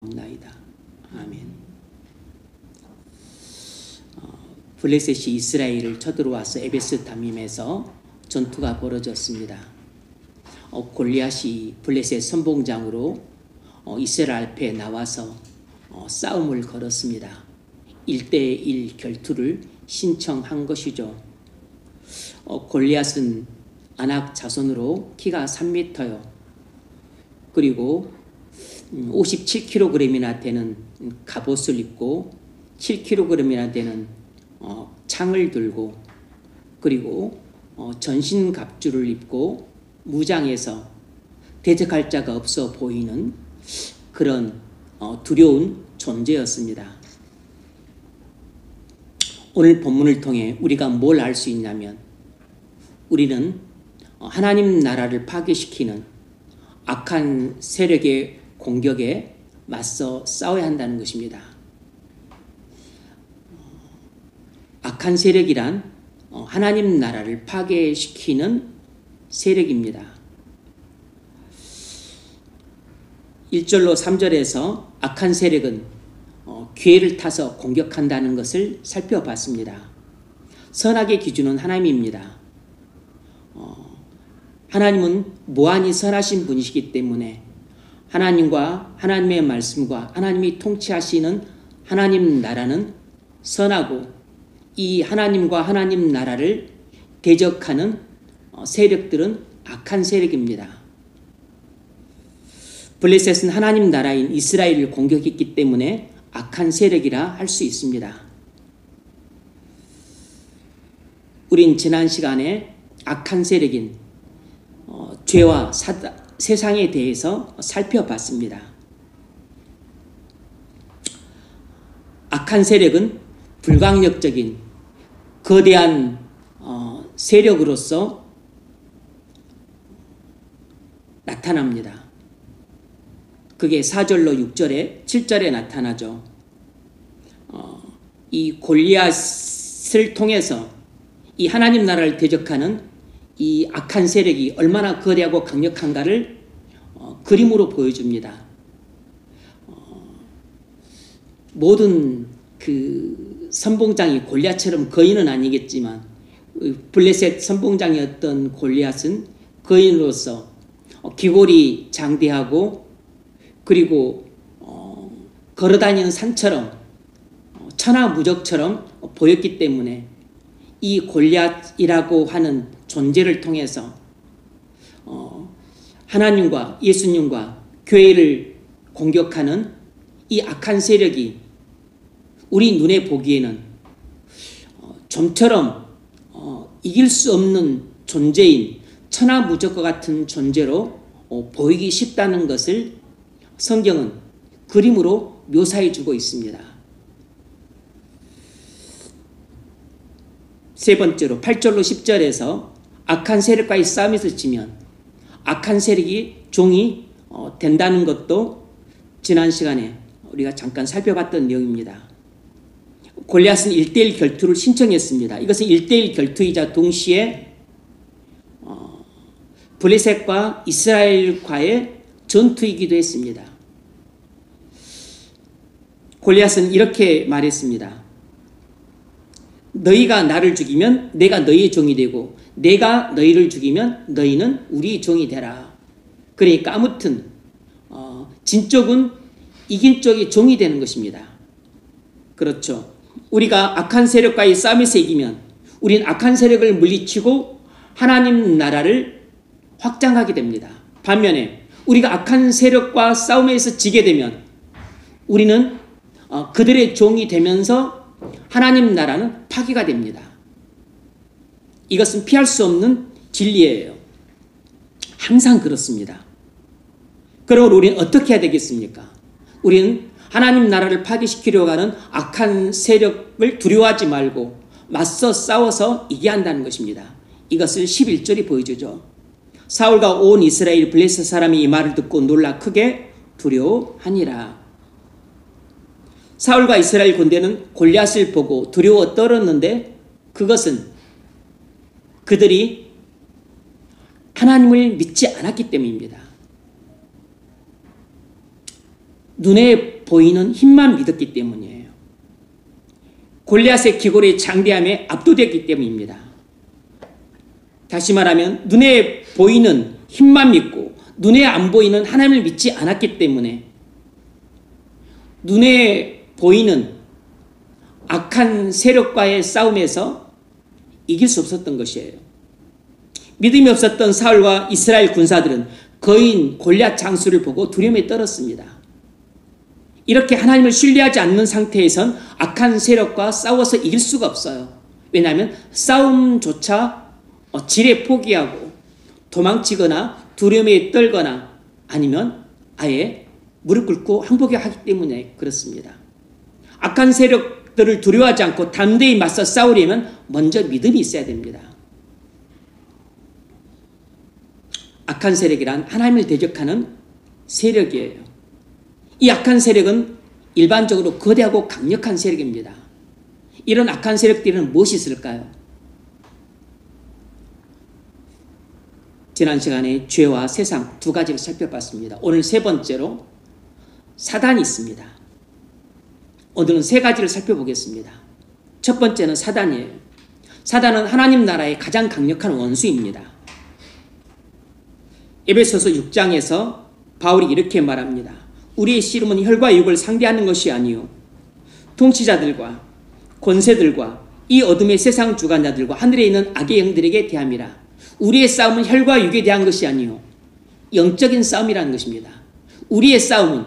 나이다. 아멘. 블레셋이 이스라엘을 쳐들어와서 에베스 담임에서 전투가 벌어졌습니다. 골리앗이 블레셋 선봉장으로 이스라엘 앞에 나와서 싸움을 걸었습니다. 1대1 결투를 신청한 것이죠. 골리앗은 아낙 자손으로 키가 3m요. 그리고 57kg이나 되는 갑옷을 입고 7kg이나 되는 창을 들고 그리고 전신 갑주를 입고 무장해서 대적할 자가 없어 보이는 그런 두려운 존재였습니다. 오늘 본문을 통해 우리가 뭘 알 수 있냐면 우리는 하나님 나라를 파괴시키는 악한 세력의 공격에 맞서 싸워야 한다는 것입니다. 악한 세력이란 하나님 나라를 파괴시키는 세력입니다. 1절로 3절에서 악한 세력은 기회를 타서 공격한다는 것을 살펴봤습니다. 선악의 기준은 하나님입니다. 하나님은 무한히 선하신 분이시기 때문에 하나님과 하나님의 말씀과 하나님이 통치하시는 하나님 나라는 선하고 이 하나님과 하나님 나라를 대적하는 세력들은 악한 세력입니다. 블레셋은 하나님 나라인 이스라엘을 공격했기 때문에 악한 세력이라 할 수 있습니다. 우린 지난 시간에 악한 세력인 죄와 세상에 대해서 살펴봤습니다. 악한 세력은 불강력적인 거대한 세력으로서 나타납니다. 그게 4절로 6절에 7절에 나타나죠. 이 골리앗을 통해서 이 하나님 나라를 대적하는 이 악한 세력이 얼마나 거대하고 강력한가를 그림으로 보여줍니다. 모든 그 선봉장이 골리앗처럼 거인은 아니겠지만 블레셋 선봉장이었던 골리앗은 거인으로서 기골이 장대하고 그리고 걸어다니는 산처럼 천하무적처럼 보였기 때문에 이 골리앗이라고 하는 존재를 통해서 하나님과 예수님과 교회를 공격하는 이 악한 세력이 우리 눈에 보기에는 좀처럼 이길 수 없는 존재인 천하무적과 같은 존재로 보이기 쉽다는 것을 성경은 그림으로 묘사해 주고 있습니다. 세 번째로 8절로 10절에서 악한 세력과의 싸움에서 지면 악한 세력이 종이 된다는 것도 지난 시간에 우리가 잠깐 살펴봤던 내용입니다. 골리앗은 1대1 결투를 신청했습니다. 이것은 1대1 결투이자 동시에 블레셋과 이스라엘과의 전투이기도 했습니다. 골리앗은 이렇게 말했습니다. 너희가 나를 죽이면 내가 너희의 종이 되고 내가 너희를 죽이면 너희는 우리 종이 되라. 그러니까 아무튼 진 쪽은 이긴 쪽이 종이 되는 것입니다. 그렇죠. 우리가 악한 세력과의 싸움에서 이기면 우린 악한 세력을 물리치고 하나님 나라를 확장하게 됩니다. 반면에 우리가 악한 세력과 싸움에서 지게 되면 우리는 그들의 종이 되면서 하나님 나라는 파괴가 됩니다. 이것은 피할 수 없는 진리예요. 항상 그렇습니다. 그러므로 우리는 어떻게 해야 되겠습니까? 우리는 하나님 나라를 파괴시키려고 하는 악한 세력을 두려워하지 말고 맞서 싸워서 이겨야 한다는 것입니다. 이것을 11절이 보여주죠. 사울과 온 이스라엘 블레셋 사람이 이 말을 듣고 놀라 크게 두려워하니라. 사울과 이스라엘 군대는 골리앗을 보고 두려워 떨었는데 그것은 그들이 하나님을 믿지 않았기 때문입니다. 눈에 보이는 힘만 믿었기 때문이에요. 골리앗의 기골의 장대함에 압도됐기 때문입니다. 다시 말하면 눈에 보이는 힘만 믿고 눈에 안 보이는 하나님을 믿지 않았기 때문에 눈에 보이는 악한 세력과의 싸움에서 이길 수 없었던 것이에요. 믿음이 없었던 사울과 이스라엘 군사들은 거인 골리앗 장수를 보고 두려움에 떨었습니다. 이렇게 하나님을 신뢰하지 않는 상태에선 악한 세력과 싸워서 이길 수가 없어요. 왜냐하면 싸움조차 지레 포기하고 도망치거나 두려움에 떨거나 아니면 아예 무릎 꿇고 항복하기 때문에 그렇습니다. 악한 세력들을 두려워하지 않고 담대히 맞서 싸우려면 먼저 믿음이 있어야 됩니다. 악한 세력이란 하나님을 대적하는 세력이에요. 이 악한 세력은 일반적으로 거대하고 강력한 세력입니다. 이런 악한 세력들은 무엇이 있을까요? 지난 시간에 죄와 세상 두 가지를 살펴봤습니다. 오늘 세 번째로 사단이 있습니다. 오늘은 세 가지를 살펴보겠습니다. 첫 번째는 사단이에요. 사단은 하나님 나라의 가장 강력한 원수입니다. 에베소서 6장에서 바울이 이렇게 말합니다. 우리의 씨름은 혈과 육을 상대하는 것이 아니요 통치자들과 권세들과 이 어둠의 세상 주관자들과 하늘에 있는 악의 영들에게 대함이라. 우리의 싸움은 혈과 육에 대한 것이 아니요 영적인 싸움이라는 것입니다. 우리의 싸움은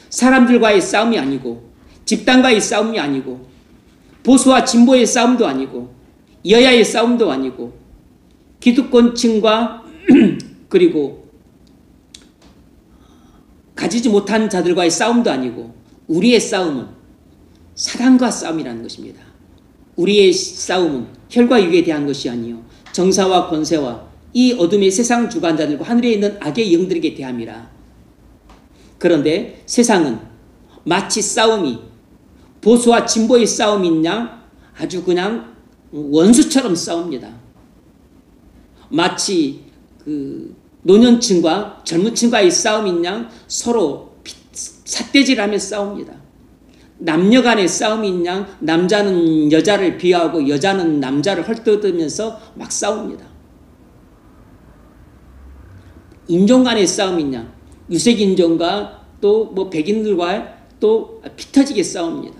사람들과의 싸움이 아니고 집단과의 싸움이 아니고 보수와 진보의 싸움도 아니고 여야의 싸움도 아니고 기득권층과 그리고 가지지 못한 자들과의 싸움도 아니고 우리의 싸움은 사단과 싸움이라는 것입니다. 우리의 싸움은 혈과 육에 대한 것이 아니요 정사와 권세와 이 어둠의 세상 주관자들과 하늘에 있는 악의 영들에게 대함이라. 그런데 세상은 마치 싸움이 보수와 진보의 싸움이냐 아주 그냥 원수처럼 싸웁니다. 마치 노년층과 젊은 층과의 싸움이냐 서로 삿대질하며 싸웁니다. 남녀 간의 싸움이냐 남자는 여자를 비하하고 여자는 남자를 헐뜯으면서 막 싸웁니다. 인종 간의 싸움이냐 유색 인종과 또 뭐 백인들과 또 피 터지게 싸웁니다.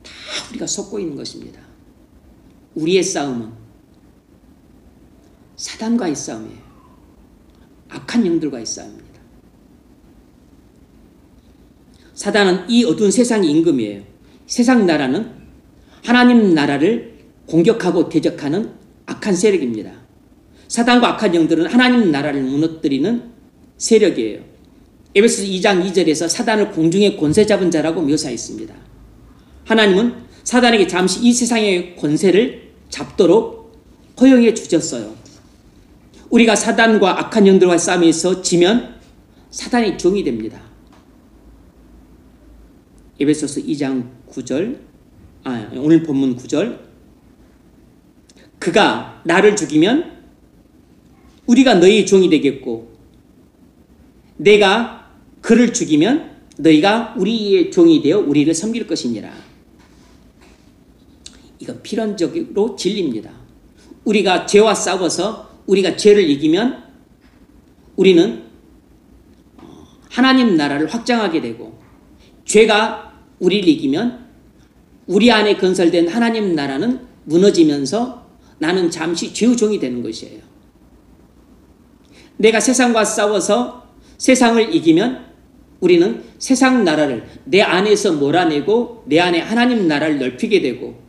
다 우리가 속고 있는 것입니다. 우리의 싸움은 사단과의 싸움이에요. 악한 영들과의 싸움입니다. 사단은 이 어두운 세상의 임금이에요. 세상 나라는 하나님 나라를 공격하고 대적하는 악한 세력입니다. 사단과 악한 영들은 하나님 나라를 무너뜨리는 세력이에요. 에베소서 2장 2절에서 사단을 공중에 권세 잡은 자라고 묘사했습니다. 하나님은 사단에게 잠시 이 세상의 권세를 잡도록 허용해 주셨어요. 우리가 사단과 악한 영들과의 싸움에서 지면 사단의 종이 됩니다. 에베소서 2장 9절 오늘 본문 9절 그가 나를 죽이면 우리가 너희의 종이 되겠고 내가 그를 죽이면 너희가 우리의 종이 되어 우리를 섬길 것이니라. 이건 필연적으로 진리입니다. 우리가 죄와 싸워서 우리가 죄를 이기면 우리는 하나님 나라를 확장하게 되고 죄가 우리를 이기면 우리 안에 건설된 하나님 나라는 무너지면서 나는 잠시 죄의 종이 되는 것이에요. 내가 세상과 싸워서 세상을 이기면 우리는 세상 나라를 내 안에서 몰아내고 내 안에 하나님 나라를 넓히게 되고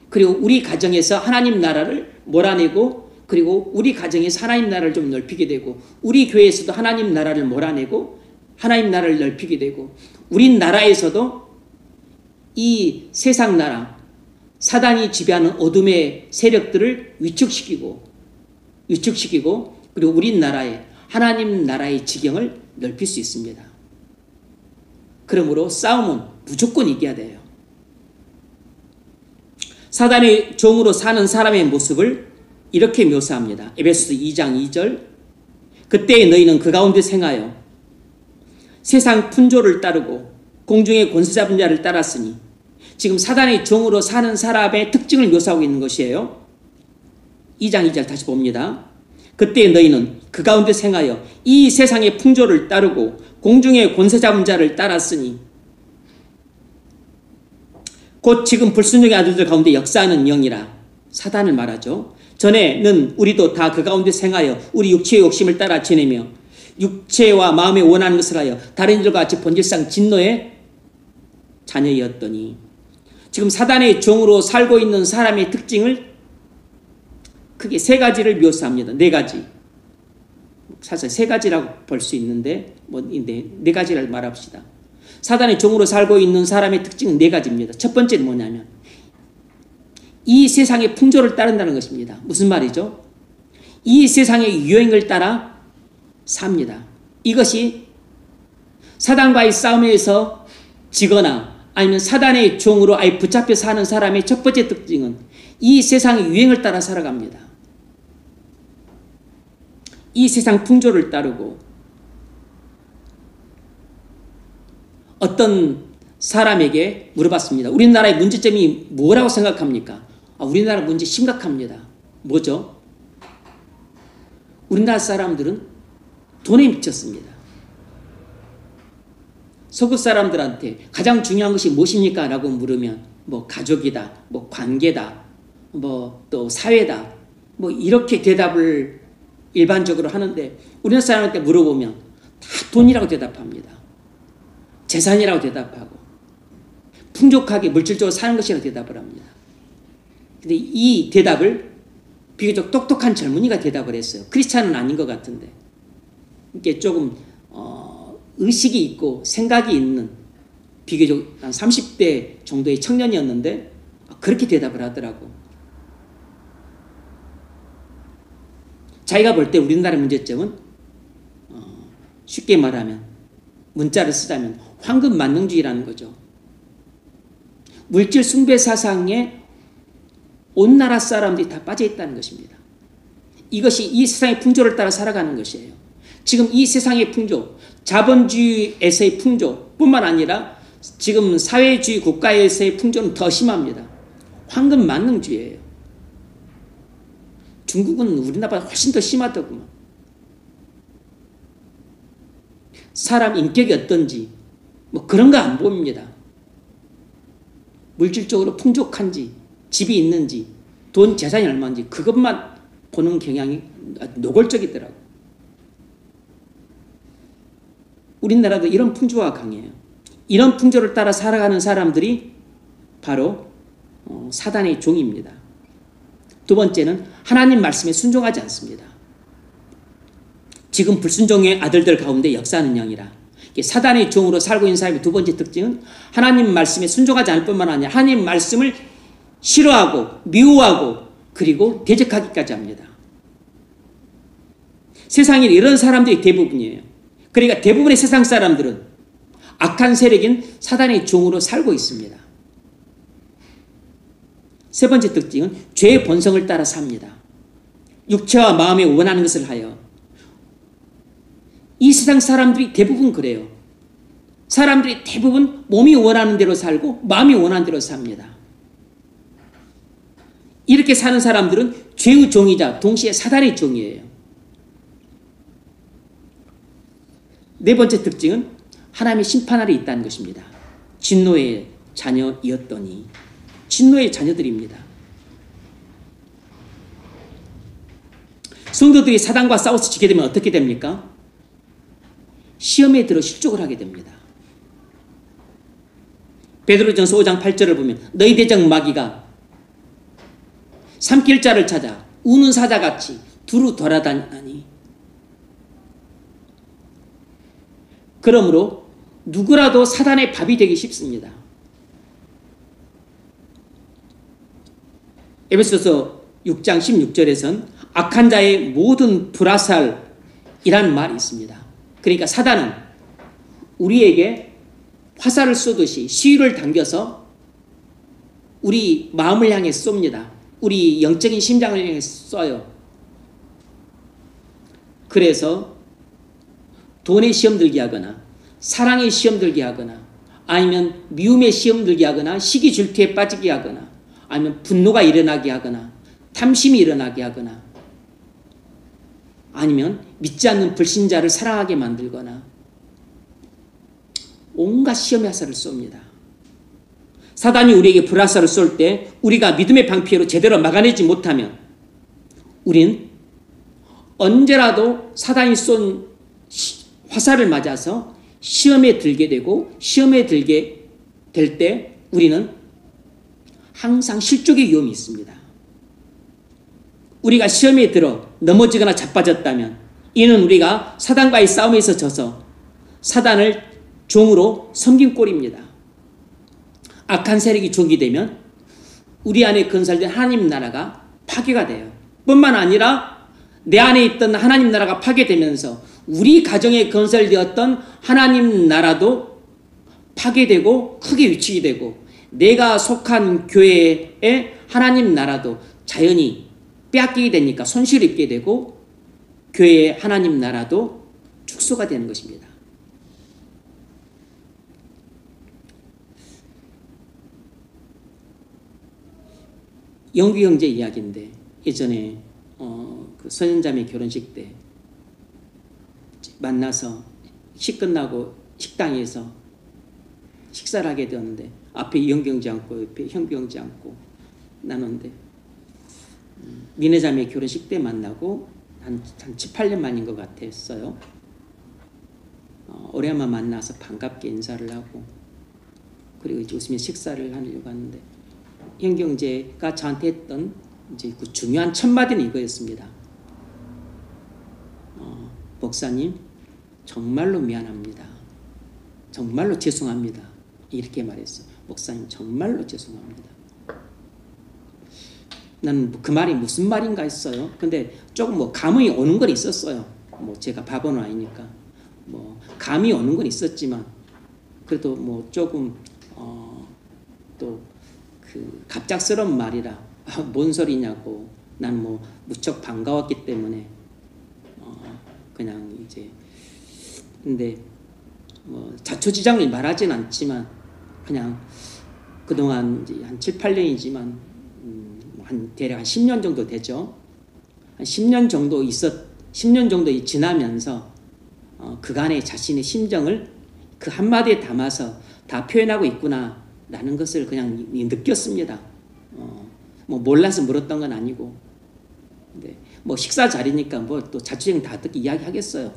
그리고 우리 가정에서 하나님 나라를 몰아내고 그리고 우리 가정에서 하나님 나라를 좀 넓히게 되고 우리 교회에서도 하나님 나라를 몰아내고 하나님 나라를 넓히게 되고 우리 나라에서도 이 세상 나라 사단이 지배하는 어둠의 세력들을 위축시키고 그리고 우리 나라에 하나님 나라의 지경을 넓힐 수 있습니다. 그러므로 싸움은 무조건 이겨야 돼요. 사단의 종으로 사는 사람의 모습을 이렇게 묘사합니다. 에베소서 2장 2절 그때 너희는 그 가운데 생하여 세상 풍조를 따르고 공중의 권세 잡은 자를 따랐으니, 지금 사단의 종으로 사는 사람의 특징을 묘사하고 있는 것이에요. 2장 2절 다시 봅니다. 그때 너희는 그 가운데 생하여 이 세상의 풍조를 따르고 공중의 권세 잡은 자를 따랐으니, 곧 지금 불순종의 아들들 가운데 역사하는 영이라. 사단을 말하죠. 전에는 우리도 다 그 가운데 생하여 우리 육체의 욕심을 따라 지내며 육체와 마음에 원하는 것을 하여 다른 이들과 같이 본질상 진노의 자녀였더니, 지금 사단의 종으로 살고 있는 사람의 특징을 크게 세 가지를 묘사합니다. 네 가지. 사실 세 가지라고 볼 수 있는데 네 가지를 말합시다. 사단의 종으로 살고 있는 사람의 특징은 네 가지입니다. 첫 번째는 뭐냐면 이 세상의 풍조를 따른다는 것입니다. 무슨 말이죠? 이 세상의 유행을 따라 삽니다. 이것이 사단과의 싸움에서 지거나 아니면 사단의 종으로 아예 붙잡혀 사는 사람의 첫 번째 특징은 이 세상의 유행을 따라 살아갑니다. 이 세상 풍조를 따르고, 어떤 사람에게 물어봤습니다. 우리나라의 문제점이 뭐라고 생각합니까? 우리나라 문제 심각합니다. 뭐죠? 우리나라 사람들은 돈에 미쳤습니다. 서구 사람들한테 가장 중요한 것이 무엇입니까? 라고 물으면 뭐 가족이다, 뭐 관계다, 뭐 또 사회다, 뭐 이렇게 대답을 일반적으로 하는데, 우리나라 사람한테 물어보면 다 돈이라고 대답합니다. 재산이라고 대답하고 풍족하게 물질적으로 사는 것이라고 대답을 합니다. 근데 이 대답을 비교적 똑똑한 젊은이가 대답을 했어요. 크리스찬은 아닌 것 같은데, 이게 조금 의식이 있고 생각이 있는 비교적 한 30대 정도의 청년이었는데 그렇게 대답을 하더라고. 자기가 볼 때 우리나라의 문제점은 쉽게 말하면, 문자를 쓰자면 황금 만능주의라는 거죠. 물질 숭배 사상에 온 나라 사람들이 다 빠져 있다는 것입니다. 이것이 이 세상의 풍조를 따라 살아가는 것이에요. 지금 이 세상의 풍조, 자본주의에서의 풍조뿐만 아니라 지금 사회주의 국가에서의 풍조는 더 심합니다. 황금 만능주의예요. 중국은 우리나라보다 훨씬 더 심하더구만. 사람 인격이 어떤지 뭐 그런 거 안 봅니다. 물질적으로 풍족한지, 집이 있는지, 돈 재산이 얼마인지 그것만 보는 경향이 아주 노골적이더라고. 우리나라도 이런 풍조가 강해요. 이런 풍조를 따라 살아가는 사람들이 바로 사단의 종입니다. 두 번째는 하나님 말씀에 순종하지 않습니다. 지금 불순종의 아들들 가운데 역사하는 영이라. 사단의 종으로 살고 있는 사람의 두 번째 특징은 하나님 말씀에 순종하지 않을 뿐만 아니라 하나님 말씀을 싫어하고 미워하고 그리고 대적하기까지 합니다. 세상에 이런 사람들이 대부분이에요. 그러니까 대부분의 세상 사람들은 악한 세력인 사단의 종으로 살고 있습니다. 세 번째 특징은 죄의 본성을 따라 삽니다. 육체와 마음에 원하는 것을 하여. 이 세상 사람들이 대부분 그래요. 사람들이 대부분 몸이 원하는 대로 살고 마음이 원하는 대로 삽니다. 이렇게 사는 사람들은 죄의 종이자 동시에 사단의 종이에요. 네 번째 특징은 하나님의 심판날이 있다는 것입니다. 진노의 자녀이었더니, 진노의 자녀들입니다. 성도들이 사단과 싸워서 지게 되면 어떻게 됩니까? 시험에 들어 실족을 하게 됩니다. 베드로전서 5장 8절을 보면 너희 대적 마귀가 삼킬 자를 찾아 우는 사자같이 두루 돌아다니니, 그러므로 누구라도 사단의 밥이 되기 쉽습니다. 에베소서 6장 16절에선 악한 자의 모든 불화살이란 말이 있습니다. 그러니까 사단은 우리에게 화살을 쏘듯이 시위를 당겨서 우리 마음을 향해 쏩니다. 우리 영적인 심장을 향해 쏴요. 그래서 돈의 시험 들게 하거나 사랑의 시험 들게 하거나 아니면 미움의 시험 들게 하거나 시기 질투에 빠지게 하거나 아니면 분노가 일어나게 하거나 탐심이 일어나게 하거나 아니면 믿지 않는 불신자를 사랑하게 만들거나 온갖 시험의 화살을 쏩니다. 사단이 우리에게 불화살을 쏠 때 우리가 믿음의 방패로 제대로 막아내지 못하면 우린 언제라도 사단이 쏜 화살을 맞아서 시험에 들게 되고 시험에 들게 될 때 우리는 항상 실족의 위험이 있습니다. 우리가 시험에 들어 넘어지거나 자빠졌다면 이는 우리가 사단과의 싸움에서 져서 사단을 종으로 섬긴 꼴입니다. 악한 세력이 종이 되면 우리 안에 건설된 하나님 나라가 파괴가 돼요. 뿐만 아니라 내 안에 있던 하나님 나라가 파괴되면서 우리 가정에 건설되었던 하나님 나라도 파괴되고 크게 위축이 되고 내가 속한 교회의 하나님 나라도 자연히 빼앗기게 되니까 손실을 입게 되고 교회의 하나님 나라도 축소가 되는 것입니다. 영규 형제 이야기인데 예전에 그 선현자매 결혼식 때 만나서 식 끝나고 식당에서 식사를 하게 되었는데 앞에 영규 형제 앉고 옆에 형규 형제 앉고 나눴는데 미네자매 결혼식 때 만나고 한 7, 8년 만인 것 같았어요. 오랜만에 만나서 반갑게 인사를 하고 그리고 이제 웃으며 식사를 하려고 하는데 형규 형제가 저한테 했던 이제 그 중요한 첫 마디는 이거였습니다. 목사님 정말로 미안합니다. 정말로 죄송합니다. 이렇게 말했어요. 목사님 정말로 죄송합니다. 나는 그 말이 무슨 말인가 했어요. 근데 조금 뭐 감흥이 오는 건 있었어요. 뭐 제가 바보는 아니니까 뭐 감이 오는 건 있었지만 그래도 뭐 조금 또 그 갑작스러운 말이라 뭔 소리냐고 난 뭐 무척 반가웠기 때문에 그냥 이제 근데 뭐 자초지장을 말하진 않지만 그냥 그동안 이제 한 7, 8년이지만 한 대략 한 10년 정도 되죠. 한 10년 정도 지나면서 그간의 자신의 심정을 그 한마디에 담아서 다 표현하고 있구나라는 것을 그냥 느꼈습니다. 뭐 몰라서 물었던 건 아니고, 근데 뭐 식사 자리니까 뭐 또 자초지장 다 어떻게 이야기하겠어요.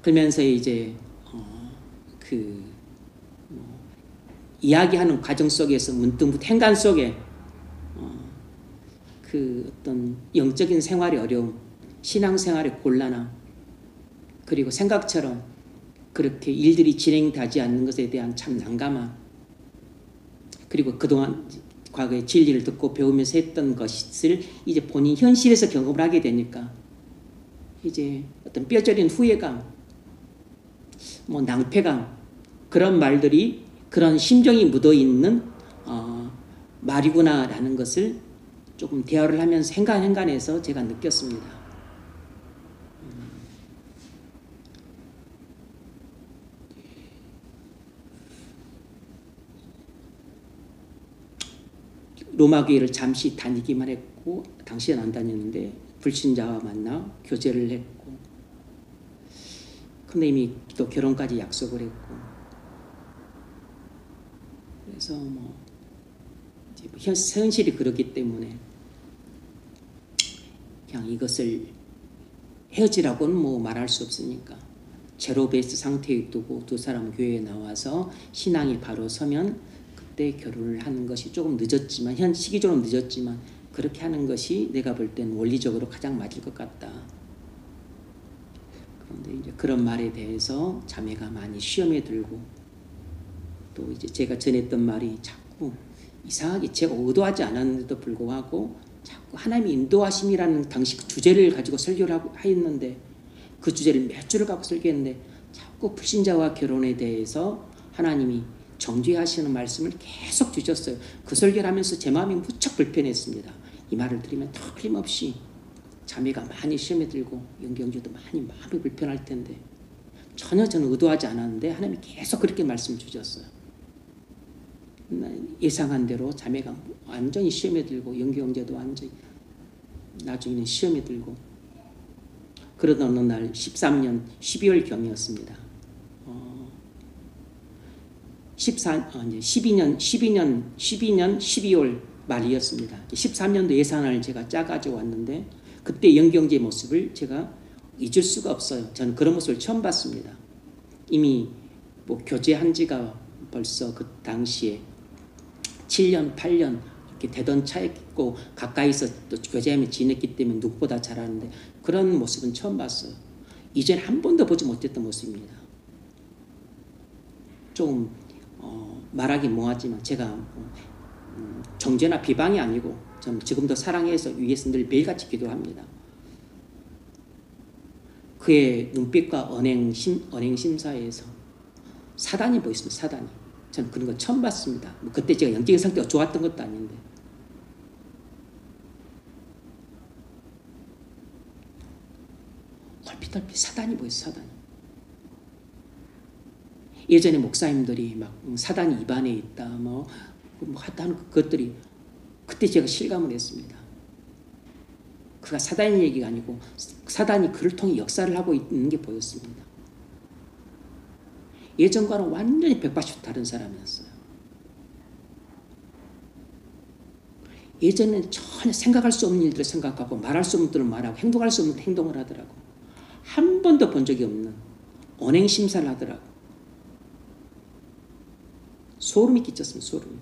그러면서 이제 이야기하는 과정 속에서 문득 행간 속에 그 어떤 영적인 생활의 어려움, 신앙생활의 곤란함, 그리고 생각처럼 그렇게 일들이 진행되지 않는 것에 대한 참 난감함, 그리고 그동안 과거의 진리를 듣고 배우면서 했던 것을 이제 본인 현실에서 경험을 하게 되니까 이제 어떤 뼈저린 후회감, 뭐 낭패감, 그런 말들이 그런 심정이 묻어있는 말이구나라는 것을 조금 대화를 하면서 행간해서 제가 느꼈습니다. 로마 교회를 잠시 다니기만 했고 당시엔 안 다녔는데 불신자와 만나 교제를 했고 근데 이미 또 결혼까지 약속을 했고 그래서 뭐 이제 현실이 그렇기 때문에 그냥 이것을 헤어지라고는 뭐 말할 수 없으니까 제로 베이스 상태에 두고 두 사람 교회에 나와서 신앙이 바로 서면 그때 결혼을 하는 것이 조금 늦었지만 시기적으로 늦었지만 그렇게 하는 것이 내가 볼 땐 원리적으로 가장 맞을 것 같다. 그런데 이제 그런 말에 대해서 자매가 많이 시험에 들고 또 이제 제가 전했던 말이 자꾸 이상하게 제가 의도하지 않았는데도 불구하고 자꾸 하나님의 인도하심이라는 당시 그 주제를 가지고 설교를 했는데 그 주제를 몇 주를 갖고 설교했는데 자꾸 불신자와 결혼에 대해서 하나님이 정죄하시는 말씀을 계속 주셨어요. 그 설교를 하면서 제 마음이 무척 불편했습니다. 이 말을 들으면 틀림없이 자매가 많이 시험에 들고 영경제도 많이 마음이 불편할 텐데 전혀 저는 의도하지 않았는데 하나님이 계속 그렇게 말씀 주셨어요. 예상한 대로 자매가 완전히 시험에 들고 영경제도 완전히 나중에는 시험에 들고 그러던 어느 날 13년 12월 경이었습니다. 12년 12월 말이었습니다. 13년도 예산을 제가 짜가지고 왔는데 그때 영경제 모습을 제가 잊을 수가 없어요. 저는 그런 모습을 처음 봤습니다. 이미 뭐 교제한 지가 벌써 그 당시에 7년, 8년 이렇게 되던 차였고 가까이서 또 교제하며 지냈기 때문에 누구보다 잘 아는데 그런 모습은 처음 봤어요. 이전에 한 번도 보지 못했던 모습입니다. 좀 말하기 뭐하지만 제가 정죄나 비방이 아니고 저는 지금도 사랑해서 위해서 늘 매일같이 기도합니다. 그의 눈빛과 언행심 사이에서 사단이 보였습니다. 사단이. 저는 그런 거 처음 봤습니다. 뭐 그때 제가 영적인 상태가 좋았던 것도 아닌데. 얼핏 사단이 보였어요. 사단이. 예전에 목사님들이 막 사단이 입안에 있다 뭐 하는 것들이 그때 제가 실감을 했습니다. 그가 사단의 얘기가 아니고 사단이 그를 통해 역사를 하고 있는 게 보였습니다. 예전과는 완전히 180도 다른 사람이었어요. 예전에는 전혀 생각할 수 없는 일들을 생각하고 말할 수 없는 일들을 말하고 행동할 수 없는 행동을 하더라고. 한 번도 본 적이 없는 언행심사를 하더라고. 소름이 끼쳤습니다. 소름이.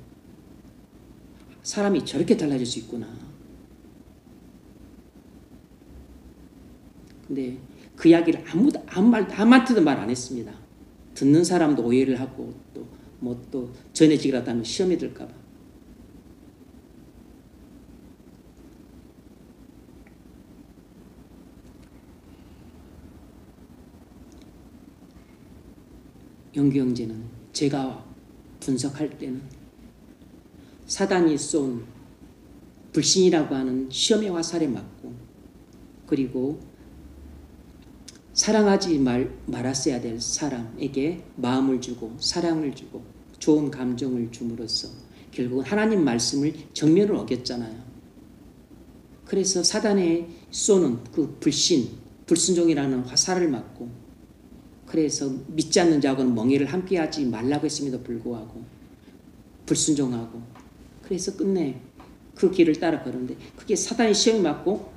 사람이 저렇게 달라질 수 있구나. 근데 그 이야기를 아무한테도 말 안 했습니다. 듣는 사람도 오해를 하고 또 전해지기라도 하면 시험에 들까 봐. 영규 형제는 제가 분석할 때는 사단이 쏜 불신이라고 하는 시험의 화살에 맞고 그리고 사랑하지 말았어야 될 사람에게 마음을 주고 사랑을 주고 좋은 감정을 줌으로써 결국은 하나님 말씀을 정면으로 어겼잖아요. 그래서 사단에 쏘는 그 불순종이라는 화살을 맞고 그래서 믿지 않는 자하고는 멍에를 함께하지 말라고 했음에도 불구하고 불순종하고 그래서 끝내 그 길을 따라 걸었는데 그게 사단의 시험에 맞고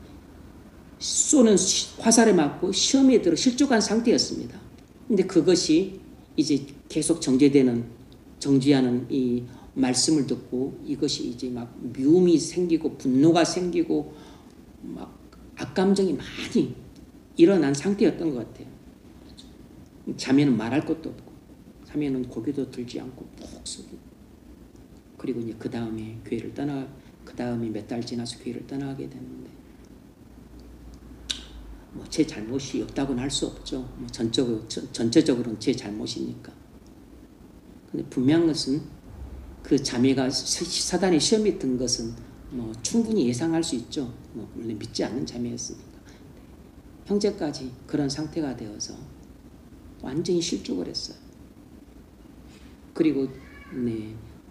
쏘는 화살에 맞고 시험에 들어 실족한 상태였습니다. 근데 그것이 이제 계속 정죄하는 이 말씀을 듣고 이것이 이제 막 미움이 생기고 분노가 생기고 막 악감정이 많이 일어난 상태였던 것 같아요. 자매는 말할 것도 없고 자매는 고개도 들지 않고 푹 속이고 그리고 이제 그 다음에 그 다음에 몇 달 지나서 교회를 떠나게 됐는데 뭐 제 잘못이 없다고는 할 수 없죠. 뭐 전체적으로는 제 잘못이니까. 근데 분명한 것은 그 자매가 사단의 시험에 든 것은 뭐 충분히 예상할 수 있죠. 뭐 원래 믿지 않는 자매였으니까. 형제까지 그런 상태가 되어서 완전히 실족을 했어요. 그리고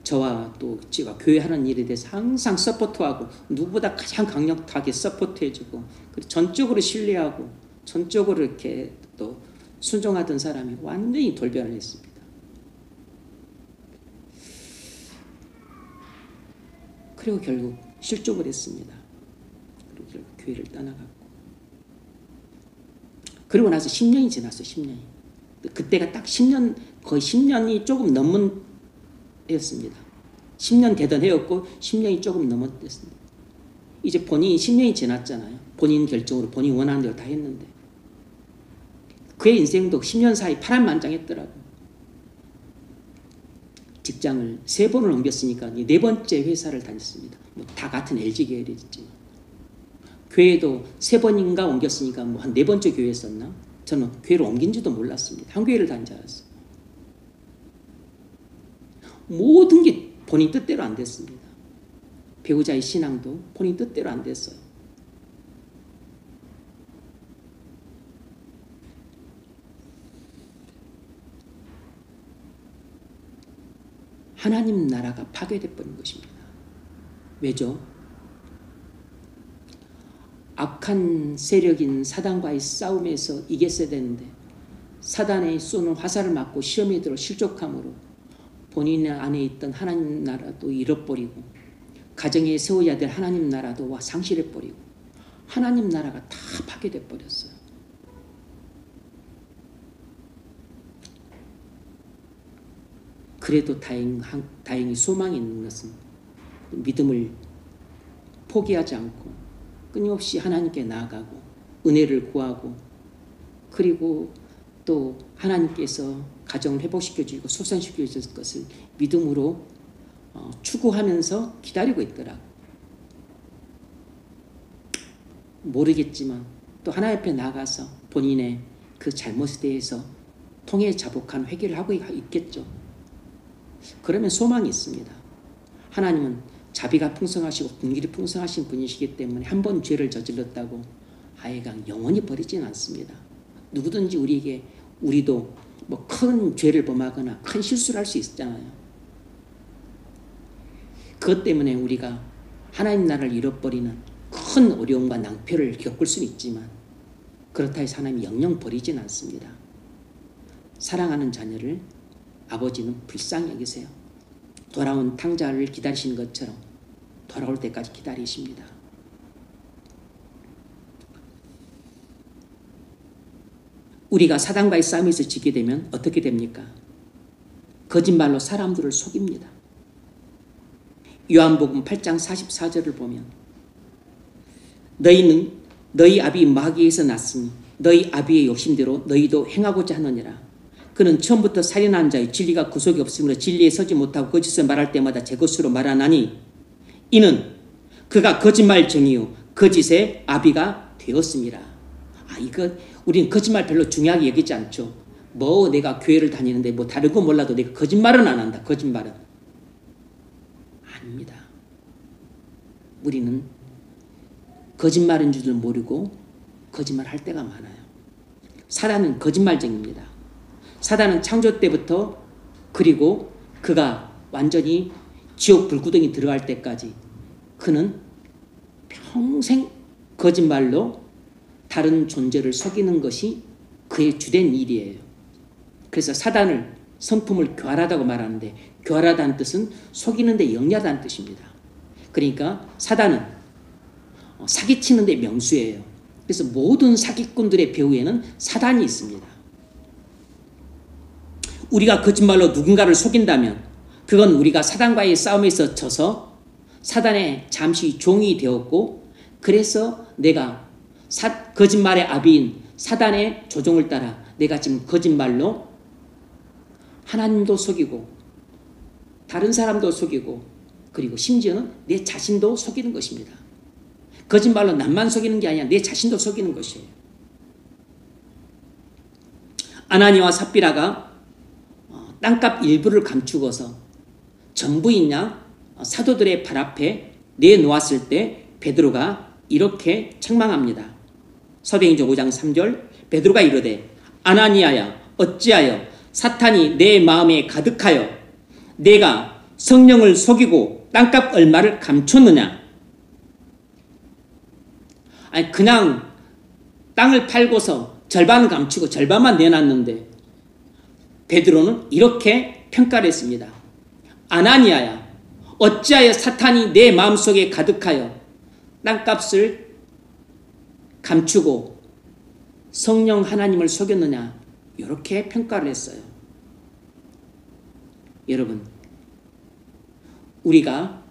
저와 또 제가 교회 하는 일에 대해서 항상 서포트하고 누구보다 가장 강력하게 서포트해주고 그리고 전적으로 신뢰하고 전적으로 이렇게 또 순종하던 사람이 완전히 돌변을 했습니다. 그리고 결국 실족을 했습니다. 그리고 결국 교회를 떠나갔고 그리고 나서 10년이 지났어요. 10년이. 그때가 딱 10년 거의 10년이 조금 넘은 해였습니다. 10년 되던 해였고 10년이 조금 넘었습니다. 이제 본인이 10년이 지났잖아요. 본인 결정으로 본인이 원하는 대로 다 했는데 그의 인생도 10년 사이 파란만장했더라고요. 직장을 3번을 옮겼으니까 4번째 회사를 다녔습니다. 뭐 다 같은 LG 계열이겠지만 교회도 3번인가 옮겼으니까 뭐 한 4번째 교회였었나? 저는 교회를 옮긴지도 몰랐습니다. 한 교회를 다닌 줄 알았어요. 모든 게 본인 뜻대로 안 됐습니다. 배우자의 신앙도 본인 뜻대로 안 됐어요. 하나님 나라가 파괴돼 버린 것입니다. 왜죠? 악한 세력인 사단과의 싸움에서 이겼어야 되는데 사단의 쏘는 화살을 맞고 시험에 들어 실족함으로 본인 안에 있던 하나님 나라도 잃어버리고 가정에 세워야 될 하나님 나라도 상실해버리고 하나님 나라가 다 파괴돼 버렸어요. 그래도 다행히 소망이 있는 것은 믿음을 포기하지 않고 끊임없이 하나님께 나아가고 은혜를 구하고 그리고 또 하나님께서 가정을 회복시켜 주시고 소생시켜 주실 것을 믿음으로 추구하면서 기다리고 있더라고. 모르겠지만 또 하나님 앞에 나가서 본인의 그 잘못에 대해서 통해 자복한 회개를 하고 있겠죠. 그러면 소망이 있습니다. 하나님은 자비가 풍성하시고 긍휼이 풍성하신 분이시기 때문에 한 번 죄를 저질렀다고 아예가 영원히 버리지는 않습니다. 누구든지 우리도 뭐 큰 죄를 범하거나 큰 실수를 할 수 있잖아요. 그것 때문에 우리가 하나님 나라를 잃어버리는 큰 어려움과 낭패를 겪을 수는 있지만 그렇다 해서 하나님이 영영 버리지는 않습니다. 사랑하는 자녀를 아버지는 불쌍히 여기세요. 돌아온 탕자를 기다리시는 것처럼 돌아올 때까지 기다리십니다. 우리가 사단과의 싸움에서 지게 되면 어떻게 됩니까? 거짓말로 사람들을 속입니다. 요한복음 8장 44절을 보면 너희는 너희 아비 마귀에서 났으니 너희 아비의 욕심대로 너희도 행하고자 하느니라. 그는 처음부터 살인한 자의 진리가 그 속에 없으므로 진리에 서지 못하고 거짓을 말할 때마다 제 것으로 말하나니 이는 그가 거짓말쟁이요 거짓의 아비가 되었습니다. 이거 우리는 거짓말 별로 중요하게 여기지 않죠. 뭐 내가 교회를 다니는데 뭐 다른 건 몰라도 내가 거짓말은 안 한다. 거짓말은 아닙니다. 우리는 거짓말인 줄 모르고 거짓말할 때가 많아요. 사단은 거짓말쟁이입니다. 사단은 창조 때부터 그리고 그가 완전히 지옥 불구덩이 들어갈 때까지 그는 평생 거짓말로 다른 존재를 속이는 것이 그의 주된 일이에요. 그래서 사단을 성품을 교활하다고 말하는데 교활하다는 뜻은 속이는데 영리하다는 뜻입니다. 그러니까 사단은 사기치는데 명수예요. 그래서 모든 사기꾼들의 배후에는 사단이 있습니다. 우리가 거짓말로 누군가를 속인다면 그건 우리가 사단과의 싸움에서 져서 사단의 잠시 종이 되었고 그래서 내가 거짓말의 아비인 사단의 조종을 따라 내가 지금 거짓말로 하나님도 속이고 다른 사람도 속이고 그리고 심지어는 내 자신도 속이는 것입니다. 거짓말로 남만 속이는 게 아니라 내 자신도 속이는 것이에요. 아나니와 삽비라가 땅값 일부를 감추고서 전부인 사도들의 발 앞에 내놓았을 때 베드로가 이렇게 책망합니다. 사도행전 5장 3절 베드로가 이르되 아나니아야 어찌하여 사탄이 내 마음에 가득하여 내가 성령을 속이고 땅값 얼마를 감췄느냐. 아니 그냥 땅을 팔고서 절반은 감추고 절반만 내놨는데 베드로는 이렇게 평가를 했습니다. 아나니아야 어찌하여 사탄이 내 마음속에 가득하여 땅값을 감추고 성령 하나님을 속였느냐 이렇게 평가를 했어요. 여러분 우리가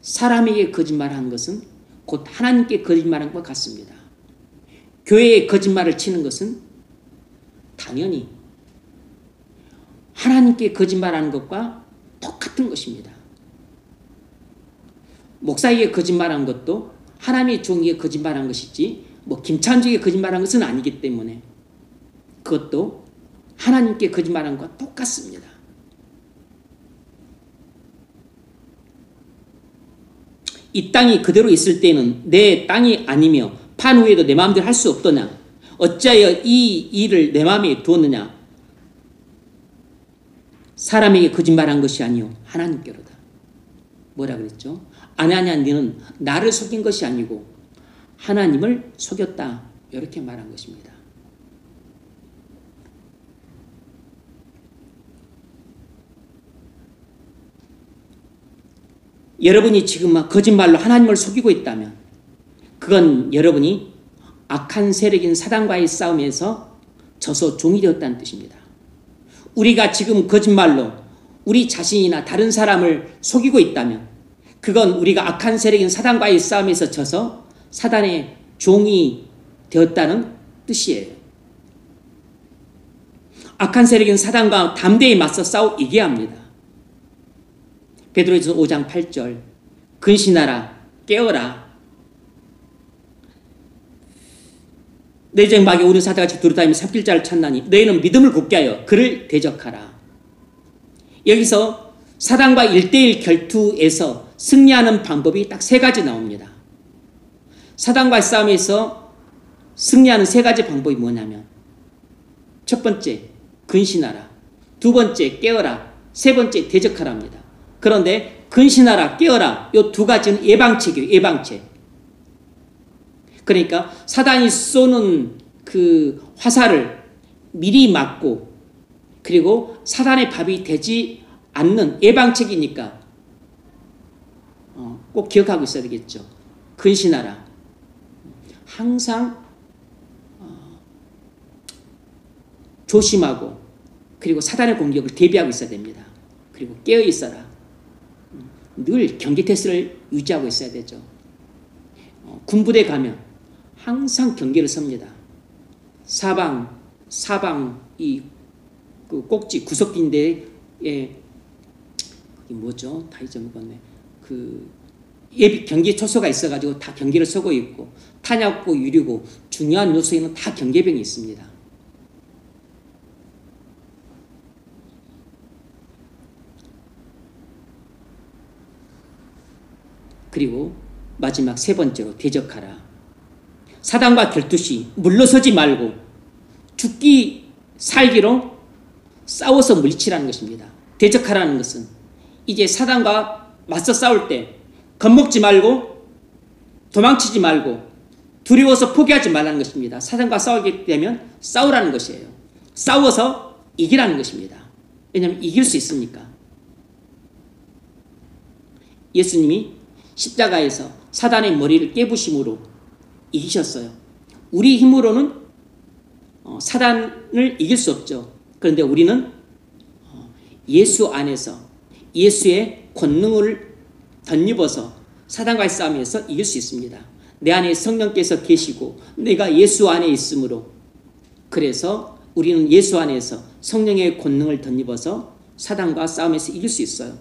사람에게 거짓말한 것은 곧 하나님께 거짓말한 것 같습니다. 교회에 거짓말을 치는 것은 당연히 하나님께 거짓말하는 것과 똑같은 것입니다. 목사에게 거짓말한 것도 하나님의 종에게 거짓말한 것이지 뭐 김찬주에게 거짓말한 것은 아니기 때문에 그것도 하나님께 거짓말한 것과 똑같습니다. 이 땅이 그대로 있을 때는 내 땅이 아니며 판 후에도 내 마음대로 할 수 없더냐. 어찌하여 이 일을 내 마음에 두었느냐. 사람에게 거짓말한 것이 아니요 하나님께로다. 뭐라 그랬죠? 아냐냐 너는 나를 속인 것이 아니고 하나님을 속였다. 이렇게 말한 것입니다. 여러분이 지금 막 거짓말로 하나님을 속이고 있다면 그건 여러분이 악한 세력인 사단과의 싸움에서 져서 종이 되었다는 뜻입니다. 우리가 지금 거짓말로 우리 자신이나 다른 사람을 속이고 있다면 그건 우리가 악한 세력인 사단과의 싸움에서 져서 사단의 종이 되었다는 뜻이에요. 악한 세력인 사단과 담대히 맞서 싸워 이겨야 합니다. 베드로전서 5장 8절 근신하라 깨어라 내 정막에 오른 사자같이 두루다니며 삽길 자를 찾나니 너희는 믿음을 굳게 하여 그를 대적하라. 여기서 사단과 1대1 결투에서 승리하는 방법이 딱 3가지 나옵니다. 사단과의 싸움에서 승리하는 3가지 방법이 뭐냐면 첫 번째 근신하라, 두 번째 깨어라, 세 번째 대적하라 합니다. 그런데 근신하라 깨어라 이 2가지는 예방책이에요. 예방책. 그러니까 사단이 쏘는 그 화살을 미리 막고 그리고 사단의 밥이 되지 않는 예방책이니까 꼭 기억하고 있어야 되겠죠. 근신하라. 항상 조심하고 그리고 사단의 공격을 대비하고 있어야 됩니다. 그리고 깨어 있어라. 늘 경계 태세를 유지하고 있어야 되죠. 군부대 가면 항상 경계를 섭니다. 사방 이 그 꼭지 구석인데에 그게 뭐죠? 다 잊어먹었네. 그 예비 경계 초소가 있어가지고 다 경계를 서고 있고 탄약고 유리고 중요한 요소에는 다 경계병이 있습니다. 그리고 마지막 3번째로 대적하라. 사단과 결투시 물러서지 말고 죽기 살기로 싸워서 물리치라는 것입니다. 대적하라는 것은 이제 사단과 맞서 싸울 때 겁먹지 말고 도망치지 말고 두려워서 포기하지 말라는 것입니다. 사단과 싸우게 되면 싸우라는 것이에요. 싸워서 이기라는 것입니다. 왜냐하면 이길 수 있으니까. 예수님이 십자가에서 사단의 머리를 깨부심으로 이기셨어요. 우리 힘으로는 사단을 이길 수 없죠. 그런데 우리는 예수 안에서 예수의 권능을 덧입어서 사단과의 싸움에서 이길 수 있습니다. 내 안에 성령께서 계시고 내가 예수 안에 있으므로 그래서 우리는 예수 안에서 성령의 권능을 덧입어서 사단과 싸움에서 이길 수 있어요.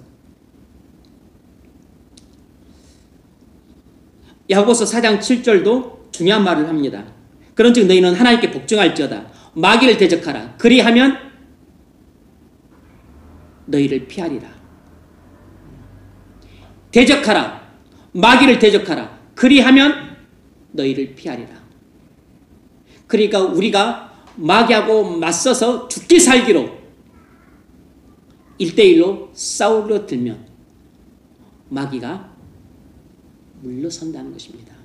야고보서 4장 7절도 중요한 말을 합니다. 그런즉 너희는 하나님께 복종할지어다. 마귀를 대적하라. 그리하면 너희를 피하리라. 대적하라. 마귀를 대적하라. 그리하면 너희를 피하리라. 그러니까 우리가 마귀하고 맞서서 죽기 살기로 1대1로 싸우려 들면 마귀가 물러선다는 것입니다.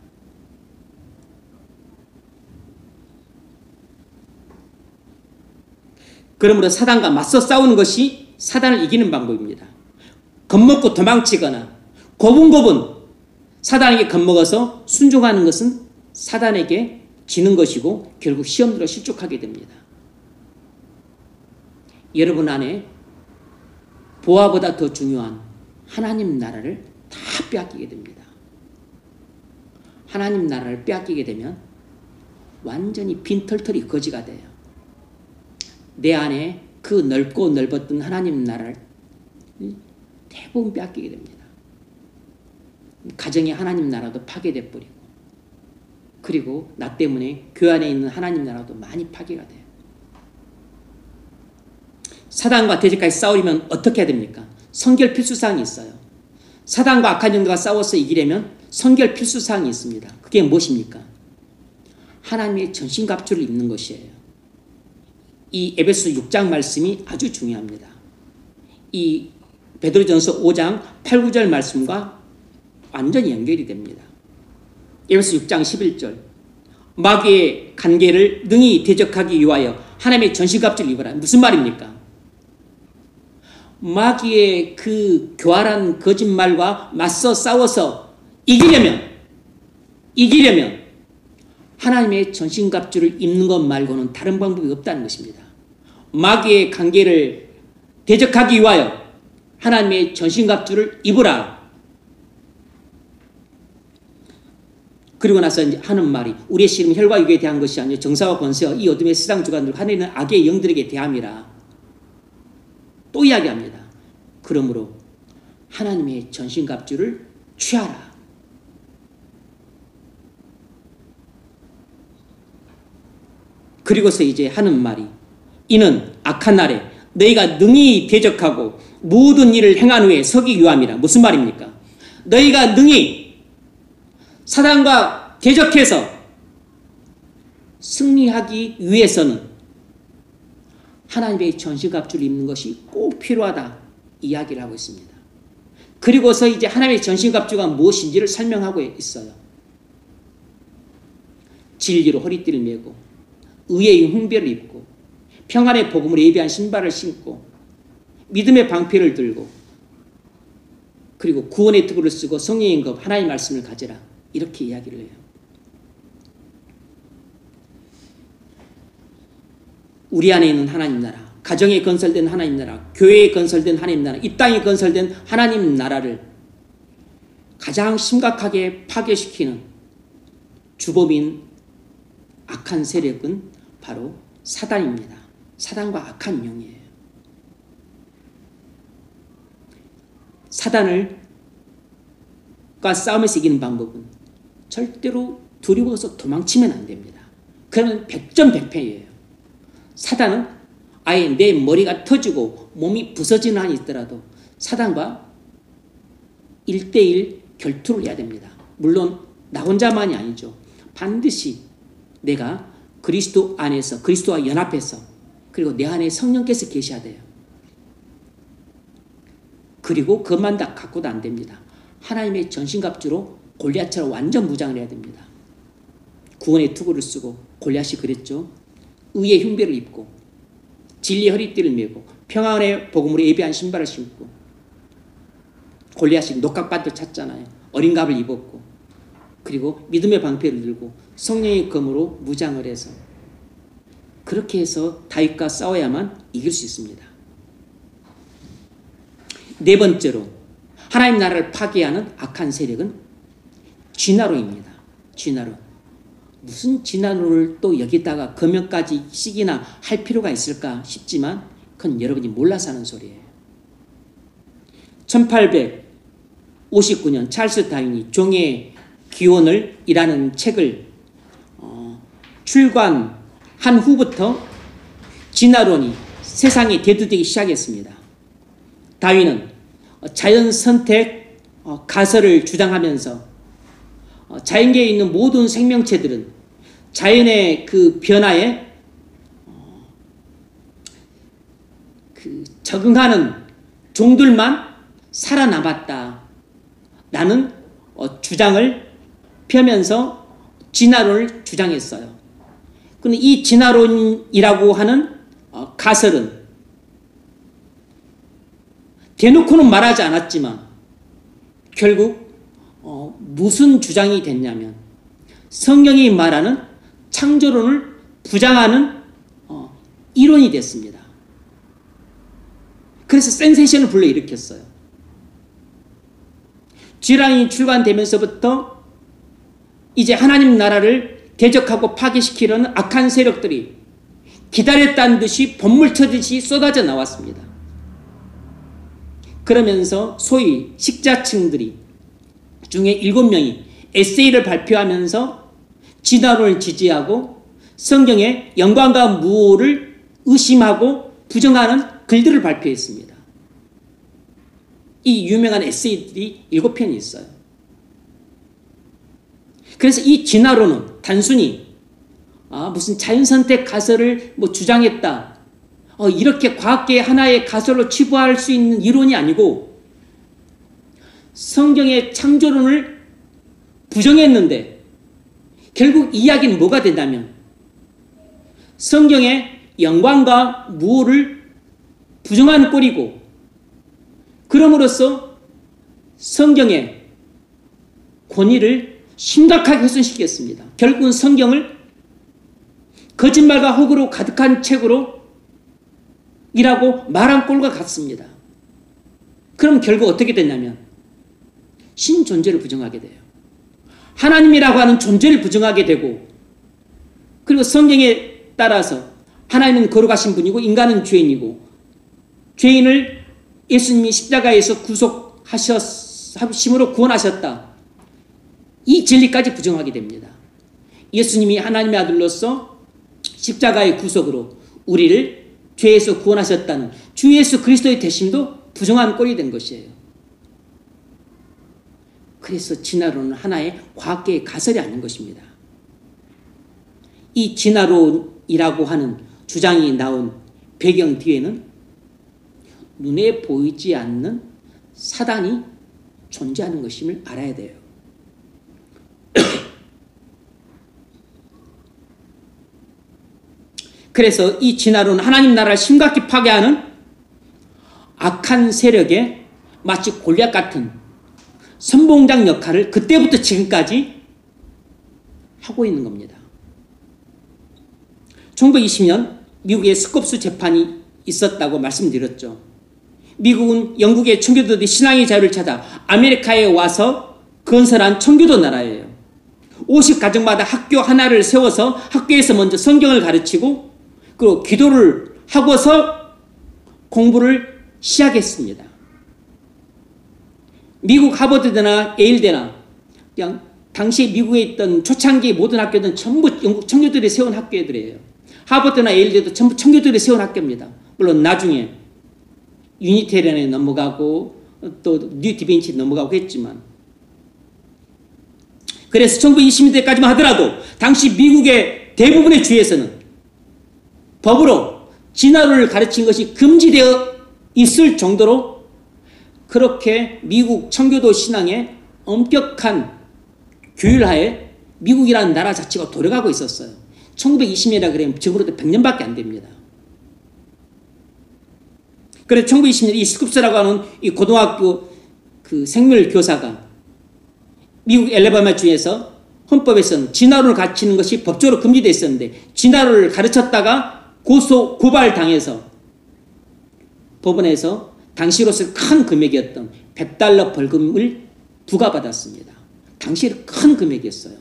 그러므로 사단과 맞서 싸우는 것이 사단을 이기는 방법입니다. 겁먹고 도망치거나 고분고분 사단에게 겁먹어서 순종하는 것은 사단에게 지는 것이고 결국 시험들어 실족하게 됩니다. 여러분 안에 보화보다 더 중요한 하나님 나라를 다 빼앗기게 됩니다. 하나님 나라를 빼앗기게 되면 완전히 빈털털이 거지가 돼요. 내 안에 그 넓고 넓었던 하나님 나라를 대부분 빼앗기게 됩니다. 가정의 하나님 나라도 파괴돼 버리고 그리고 나 때문에 교회 안에 있는 하나님 나라도 많이 파괴가 돼요. 사단과 대적까지 싸우려면 어떻게 해야 됩니까? 성결 필수사항이 있어요. 사단과 악한 영들과 싸워서 이기려면 성결 필수사항이 있습니다. 그게 무엇입니까? 하나님의 전신갑주를 입는 것이에요. 이 에베소 6장 말씀이 아주 중요합니다. 이 베드로전서 5장 8, 9절 말씀과 완전히 연결이 됩니다. 에베소 6장 11절 마귀의 관계를 능히 대적하기 위하여 하나님의 전신갑주를 입어라. 무슨 말입니까? 마귀의 그 교활한 거짓말과 맞서 싸워서 이기려면 하나님의 전신갑주를 입는 것 말고는 다른 방법이 없다는 것입니다. 마귀의 관계를 대적하기 위하여 하나님의 전신갑주를 입으라. 그리고 나서 이제 하는 말이 우리의 씨름은 혈과 육에 대한 것이 아니요 정사와 권세와 이 어둠의 세상 주관들 하늘에 있는 악의 영들에게 대함이라. 또 이야기합니다. 그러므로 하나님의 전신갑주를 취하라. 그리고서 이제 하는 말이 이는 악한 날에 너희가 능히 대적하고 모든 일을 행한 후에 서기 위함이라. 무슨 말입니까? 너희가 능히 사단과 대적해서 승리하기 위해서는 하나님의 전신갑주를 입는 것이 꼭 필요하다 이야기를 하고 있습니다. 그리고서 이제 하나님의 전신갑주가 무엇인지를 설명하고 있어요. 진리로 허리띠를 메고 의의 흉배를 입고 평안의 복음을 예비한 신발을 신고 믿음의 방패를 들고 그리고 구원의 투구를 쓰고 성령의 급 하나님의 말씀을 가지라. 이렇게 이야기를 해요. 우리 안에 있는 하나님 나라, 가정에 건설된 하나님 나라, 교회에 건설된 하나님 나라, 이 땅에 건설된 하나님 나라를 가장 심각하게 파괴시키는 주범인 악한 세력은 바로 사단입니다. 사단과 악한 영이에요. 사단과 싸움에서 이기는 방법은 절대로 두려워서 도망치면 안 됩니다. 그러면 100점 100패예요. 사단은 아예 내 머리가 터지고 몸이 부서지는 한이 있더라도 사단과 1대1 결투를 해야 됩니다. 물론 나 혼자만이 아니죠. 반드시 내가 그리스도 안에서 그리스도와 연합해서 그리고 내 안에 성령께서 계셔야 돼요. 그리고 그것만 다 갖고도 안 됩니다. 하나님의 전신갑주로 골리앗처럼 완전 무장을 해야 됩니다. 구원의 투구를 쓰고 골리앗이 그랬죠. 의의 흉배를 입고 진리의 허리띠를 메고 평안의 복음으로 예비한 신발을 신고 골리앗이 녹각밭을 찼잖아요. 어린 갑을 입었고 그리고 믿음의 방패를 들고 성령의 검으로 무장을 해서 그렇게 해서 다윗과 싸워야만 이길 수 있습니다. 네 번째로 하나님 나라를 파괴하는 악한 세력은 진화론입니다. 진화론. 무슨 진화론을 또 여기다가 금연까지 씩이나 할 필요가 있을까 싶지만 그건 여러분이 몰라서 하는 소리예요. 1859년 찰스 다윈이 종의 기원을 이라는 책을 출간한 후부터 진화론이 세상에 대두되기 시작했습니다. 다윈은 자연 선택 가설을 주장하면서 자연계에 있는 모든 생명체들은 자연의 그 변화에 적응하는 종들만 살아남았다. 라는 주장을 펴면서 진화론을 주장했어요. 근데 이 진화론이라고 하는 가설은 대놓고는 말하지 않았지만 결국 무슨 주장이 됐냐면 성경이 말하는 창조론을 부정하는 이론이 됐습니다. 그래서 센세이션을 불러일으켰어요. 진화론이 출간되면서부터 이제 하나님 나라를 대적하고 파괴시키려는 악한 세력들이 기다렸다는 듯이 번물쳐듯이 쏟아져 나왔습니다. 그러면서 소위 식자층들이 중에 7명이 에세이를 발표하면서 진화론을 지지하고 성경의 영광과 무오를 의심하고 부정하는 글들을 발표했습니다. 이 유명한 에세이들이 7편이 있어요. 그래서 이 진화론은 단순히 무슨 자연선택 가설을 주장했다, 이렇게 과학계의 하나의 가설로 치부할 수 있는 이론이 아니고 성경의 창조론을 부정했는데 결국 이야기는 뭐가 된다면 성경의 영광과 무오를 부정하는 꼴이고 그럼으로써 성경의 권위를 심각하게 훼손시켰습니다. 결국은 성경을 거짓말과 허구로 가득한 책으로 이라고 말한 꼴과 같습니다. 그럼 결국 어떻게 됐냐면 신존재를 부정하게 돼요. 하나님이라고 하는 존재를 부정하게 되고 그리고 성경에 따라서 하나님은 거룩하신 분이고 인간은 죄인이고 죄인을 예수님이 십자가에서 구속하심으로 구원하셨다. 이 진리까지 부정하게 됩니다. 예수님이 하나님의 아들로서 십자가의 구속으로 우리를 죄에서 구원하셨다는 주 예수 그리스도의 대심도 부정한 꼴이 된 것이에요. 그래서 진화론은 하나의 과학계의 가설이 아닌 것입니다. 이 진화론이라고 하는 주장이 나온 배경 뒤에는 눈에 보이지 않는 사단이 존재하는 것임을 알아야 돼요. 그래서 이 진화론은 하나님 나라를 심각히 파괴하는 악한 세력의 마치 골리앗 같은 선봉장 역할을 그때부터 지금까지 하고 있는 겁니다. 1920년 미국에 스콥스 재판이 있었다고 말씀드렸죠. 미국은 영국의 청교도들이 신앙의 자유를 찾아 아메리카에 와서 건설한 청교도 나라예요. 50가정마다 학교 하나를 세워서 학교에서 먼저 성경을 가르치고 그리고 기도를 하고서 공부를 시작했습니다. 미국 하버드대나 예일대나 그냥 당시 미국에 있던 초창기 모든 학교들은 전부 영국 청교도들이 세운 학교들이에요. 하버드나 예일대도 전부 청교도들이 세운 학교입니다. 물론 나중에 유니테리안에 넘어가고 또 뉴 디벤치 넘어가고 했지만 그래서 1920년대까지만 하더라도 당시 미국의 대부분의 주에서는 법으로 진화론을 가르친 것이 금지되어 있을 정도로 그렇게 미국 청교도 신앙의 엄격한 규율하에 미국이라는 나라 자체가 돌아가고 있었어요. 1920년이라 그러면 지금으로부터 100년밖에 안 됩니다. 그래서 1920년 이 스쿱스라고 하는 이 고등학교 그 생물 교사가 미국 엘레바마 주에서 헌법에서는 진화론을 가르치는 것이 법적으로 금지되어 있었는데 진화론을 가르쳤다가 고발당해서 법원에서 당시로서 큰 금액이었던 $100 벌금을 부과받았습니다. 당시에 큰 금액이었어요.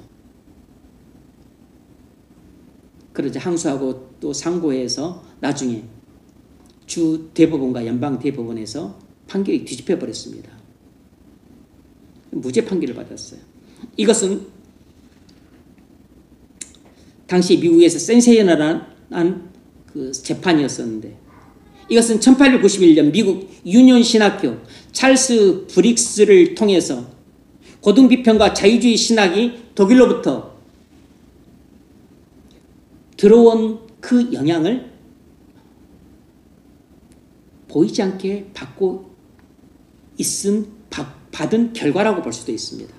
그러자 항소하고 또 상고해서 나중에 주 대법원과 연방 대법원에서 판결이 뒤집혀 버렸습니다. 무죄 판결을 받았어요. 이것은 당시 미국에서 센세이션한 그 재판이었었는데 이것은 1891년 미국 유니온 신학교 찰스 브릭스를 통해서 고등비평과 자유주의 신학이 독일로부터 들어온 그 영향을 보이지 않게 받은 결과라고 볼 수도 있습니다.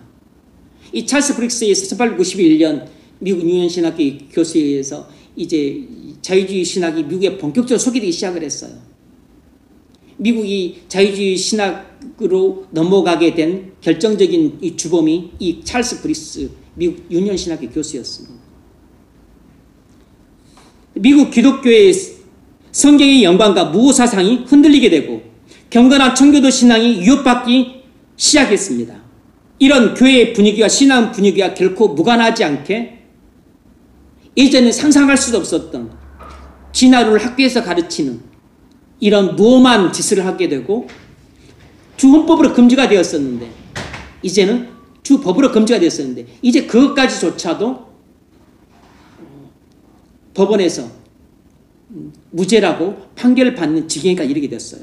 이 찰스 브릭스에서 1891년 미국 유니온 신학교 교수에 의해서 이제 자유주의 신학이 미국에 본격적으로 소개되기 시작을 했어요. 미국이 자유주의 신학으로 넘어가게 된 결정적인 이 주범이 이 찰스 브릭스 미국 유니온 신학교 교수였습니다. 미국 기독교의 성경의 영광과 무호 사상이 흔들리게 되고 경건한 청교도 신앙이 위협받기 시작했습니다. 이런 교회의 분위기와 신앙 분위기와 결코 무관하지 않게 예전에 상상할 수도 없었던 진화론을 학교에서 가르치는 이런 무엄한 짓을 하게 되고 주 헌법으로 금지가 되었었는데 이제는 주 법으로 금지가 되었었는데 이제 그것까지조차도 법원에서 무죄라고 판결을 받는 지경에까지 이르게 됐어요.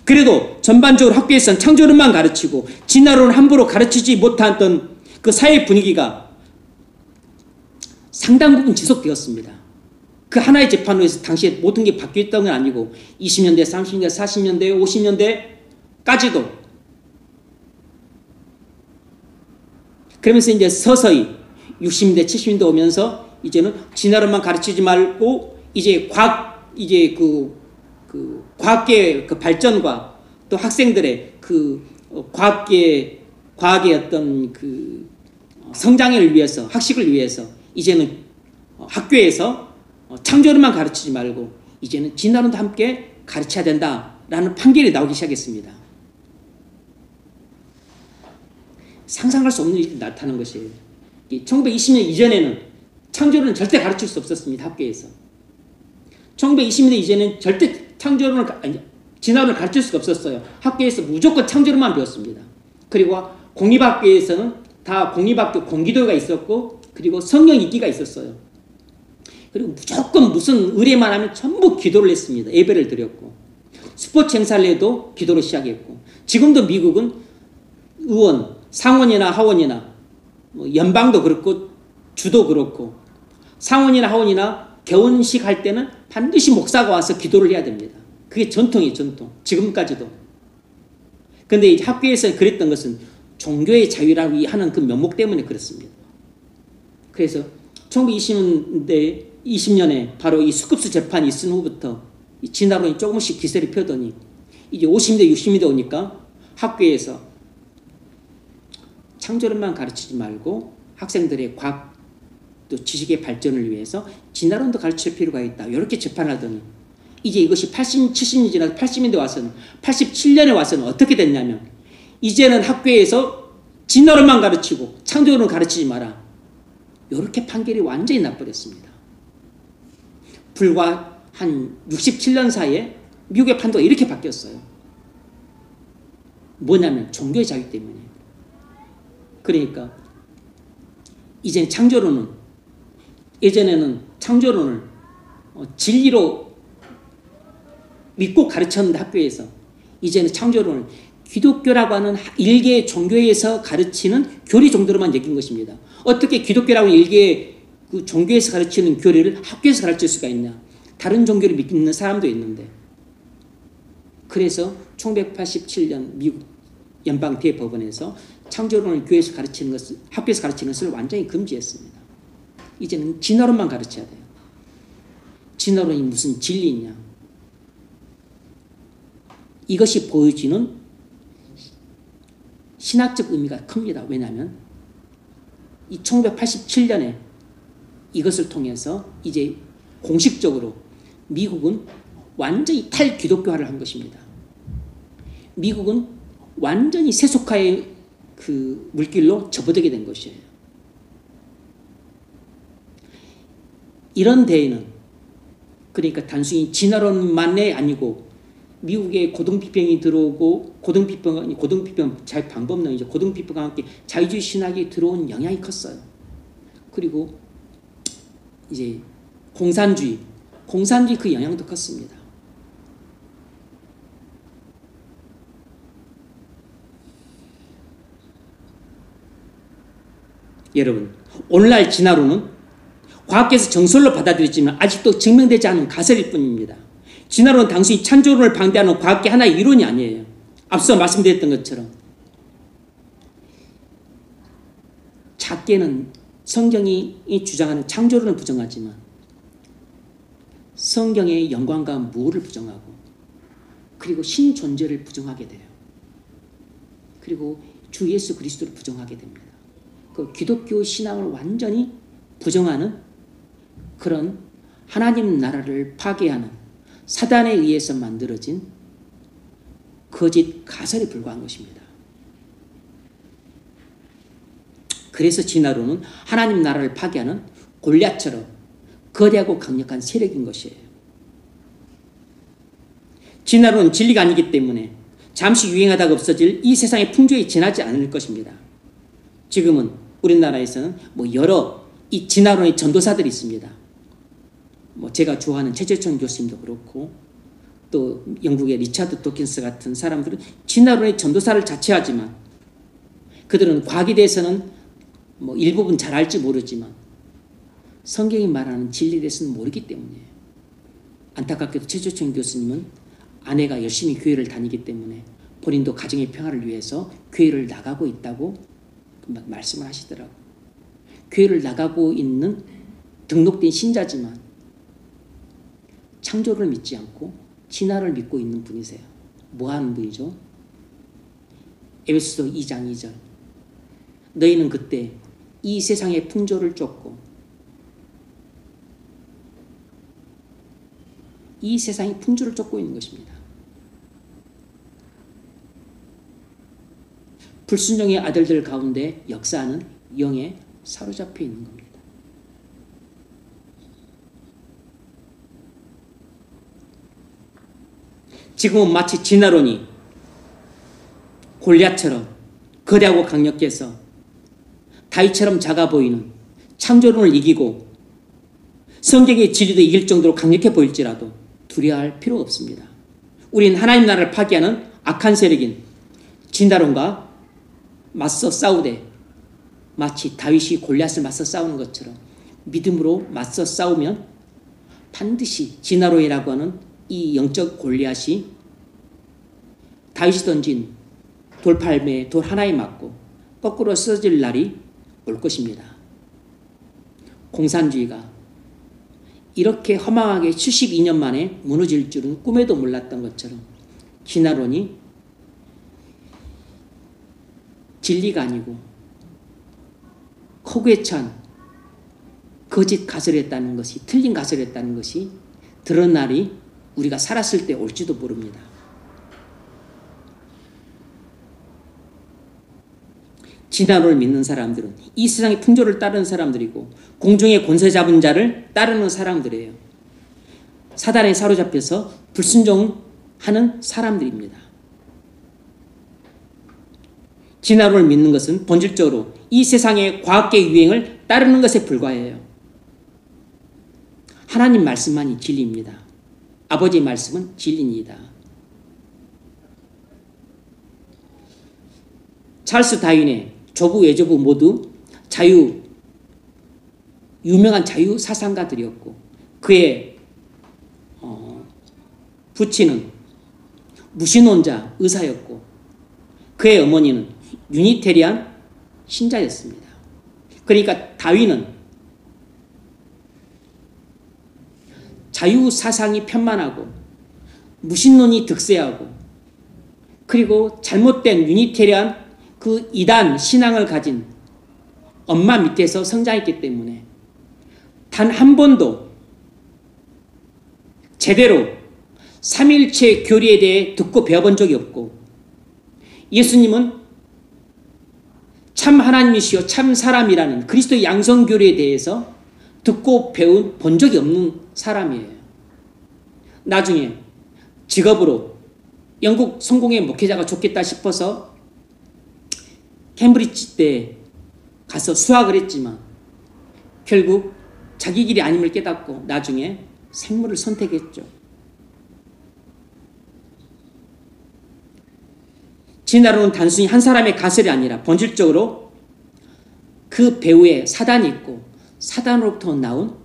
그래도 전반적으로 학교에서는 창조론만 가르치고 진화론을 함부로 가르치지 못했던 그 사회 분위기가 상당 부분 지속되었습니다. 그 하나의 재판으로 해서 당시에 모든 게 바뀌었던 건 아니고 20년대, 30년대, 40년대, 50년대까지도 그러면서 이제 서서히 60년대, 70년대 오면서 이제는 진화론만 가르치지 말고 이제 과학계의 그 발전과 또 학생들의 그 과학의 어떤 그 성장을 위해서, 학식을 위해서 이제는 학교에서 창조론만 가르치지 말고 이제는 진화론도 함께 가르쳐야 된다라는 판결이 나오기 시작했습니다. 상상할 수 없는 일이 나타나는 것이에요. 1920년 이전에는 창조론은 절대 가르칠 수 없었습니다. 학교에서. 1920년대 이전에는 절대 진화론을 가르칠 수가 없었어요. 학교에서 무조건 창조론만 배웠습니다. 그리고 공립학교에서는 다 공립학교 공기도가 있었고 그리고 성령 읽기가 있었어요. 그리고 무조건 무슨 의례만 하면 전부 기도를 했습니다. 예배를 드렸고 스포츠 행사를 해도 기도로 시작했고 지금도 미국은 의원, 상원이나 하원이나 뭐 연방도 그렇고 주도 그렇고 상원이나 하원이나 개원식 할 때는 반드시 목사가 와서 기도를 해야 됩니다. 그게 전통이에요. 전통. 지금까지도. 그런데 학교에서 그랬던 것은 종교의 자유라고 하는 그 명목 때문에 그렇습니다. 그래서 1920년에 바로 이 수급수 재판이 있은 후부터 이 진화론이 조금씩 기세를 펴더니 이제 50년대, 60년대 오니까 학교에서 창조론만 가르치지 말고 학생들의 과학 또 지식의 발전을 위해서 진화론도 가르칠 필요가 있다. 이렇게 재판하더니 이제 이것이 80, 70년 지나서 80년대 와서는 87년에 와서는 어떻게 됐냐면 이제는 학교에서 진화론만 가르치고 창조론을 가르치지 마라. 이렇게 판결이 완전히 나버렸습니다. 불과 한 67년 사이에 미국의 판도가 이렇게 바뀌었어요. 뭐냐면 종교의 자유 때문에. 그러니까 이제 창조론은 예전에는 창조론을 진리로 믿고 가르쳤는데 학교에서 이제는 창조론을 기독교라고 하는 일개의 종교에서 가르치는 교리 정도로만 여긴 것입니다. 어떻게 기독교라고 하는 일개의 그 종교에서 가르치는 교리를 학교에서 가르칠 수가 있냐. 다른 종교를 믿는 사람도 있는데 그래서 1987년 미국 연방대법원에서 창조론을 교회에서 가르치는 것을 학교에서 가르치는 것을 완전히 금지했습니다. 이제는 진화론만 가르쳐야 돼요. 진화론이 무슨 진리냐. 이것이 보여지는 신학적 의미가 큽니다. 왜냐하면 이 1987년에 이것을 통해서 이제 공식적으로 미국은 완전히 탈기독교화를 한 것입니다. 미국은 완전히 세속화의 그 물길로 접어들게 된 것이에요. 이런 데에는 그러니까 단순히 진화론만이 아니고 미국의 고등비평이 들어오고 고등비평 잘 방법론 이제 고등비평과 함께 자유주의 신학이 들어온 영향이 컸어요. 그리고 이제 공산주의 그 영향도 컸습니다. 여러분, 오늘날 진화론은 과학계에서 정설로 받아들였지만 아직도 증명되지 않은 가설일 뿐입니다. 진화론은 단순히 창조론을 방대하는 과학계 하나의 이론이 아니에요. 앞서 말씀드렸던 것처럼 작게는 성경이 주장하는 창조론을 부정하지만 성경의 영광과 무엇을 부정하고 그리고 신존재를 부정하게 돼요. 그리고 주 예수 그리스도를 부정하게 됩니다. 그 기독교 신앙을 완전히 부정하는 그런 하나님 나라를 파괴하는 사단에 의해서 만들어진 거짓 가설에 불과한 것입니다. 그래서 진화론은 하나님 나라를 파괴하는 골리앗처럼 거대하고 강력한 세력인 것이에요. 진화론은 진리가 아니기 때문에 잠시 유행하다가 없어질 이 세상의 풍조에 지나지 않을 것입니다. 지금은 우리나라에서는 여러 이 진화론의 전도사들이 있습니다. 제가 좋아하는 최재천 교수님도 그렇고 또 영국의 리차드 도킨스 같은 사람들은 진화론의 전도사를 자처하지만 그들은 과학에 대해서는 일부분 잘 알지 모르지만 성경이 말하는 진리에 대해서는 모르기 때문이에요. 안타깝게도 최조청 교수님은 아내가 열심히 교회를 다니기 때문에 본인도 가정의 평화를 위해서 교회를 나가고 있다고 말씀을 하시더라고요. 교회를 나가고 있는 등록된 신자지만 창조를 믿지 않고 진화를 믿고 있는 분이세요. 뭐 하는 분이죠? 에베소서 2장 2절. 너희는 그때 이 세상의 풍조를 쫓고 이 세상의 풍조를 쫓고 있는 것입니다. 불순종의 아들들 가운데 역사하는 영에 사로잡혀 있는 겁니다. 지금은 마치 진화론이 골리앗처럼 거대하고 강력해서 다윗처럼 작아 보이는 창조론을 이기고 성경의 진리도 이길 정도로 강력해 보일지라도 두려워할 필요 없습니다. 우리는 하나님 나라를 파괴하는 악한 세력인 진화론과 맞서 싸우되 마치 다윗이 골리앗을 맞서 싸우는 것처럼 믿음으로 맞서 싸우면 반드시 진화론이라고 하는 이 영적 골리앗이 다윗이 던진 돌팔매에 돌 하나에 맞고 거꾸로 쓰러질 날이 올 것입니다. 공산주의가 이렇게 허망하게 72년 만에 무너질 줄은 꿈에도 몰랐던 것처럼 진화론이 진리가 아니고 코구에 찬 거짓 가설이었다는 것이, 틀린 가설이었다는 것이 드러난 날이 우리가 살았을 때 올지도 모릅니다. 진화론을 믿는 사람들은 이 세상의 풍조를 따르는 사람들이고 공중의 권세 잡은 자를 따르는 사람들이에요. 사단에 사로잡혀서 불순종하는 사람들입니다. 진화론을 믿는 것은 본질적으로 이 세상의 과학계 유행을 따르는 것에 불과해요. 하나님 말씀만이 진리입니다. 아버지의 말씀은 진리입니다. 찰스 다윈의 조부, 외조부 모두 유명한 자유 사상가들이었고 그의 부친은 무신론자 의사였고 그의 어머니는 유니테리안 신자였습니다. 그러니까 다윈은 자유 사상이 편만하고 무신론이 득세하고 그리고 잘못된 유니테리안 그 이단 신앙을 가진 엄마 밑에서 성장했기 때문에 단 한 번도 제대로 삼위일체 교리에 대해 듣고 배워본 적이 없고 예수님은 참 하나님이시요 참 사람이라는 그리스도의 양성교리에 대해서 듣고 본 적이 없는 사람이에요. 나중에 직업으로 영국 성공의 목회자가 좋겠다 싶어서 캠브리지 때 가서 수학을 했지만 결국 자기 길이 아님을 깨닫고 나중에 생물을 선택했죠. 진화론은 단순히 한 사람의 가설이 아니라 본질적으로 그 배후에 사단이 있고 사단으로부터 나온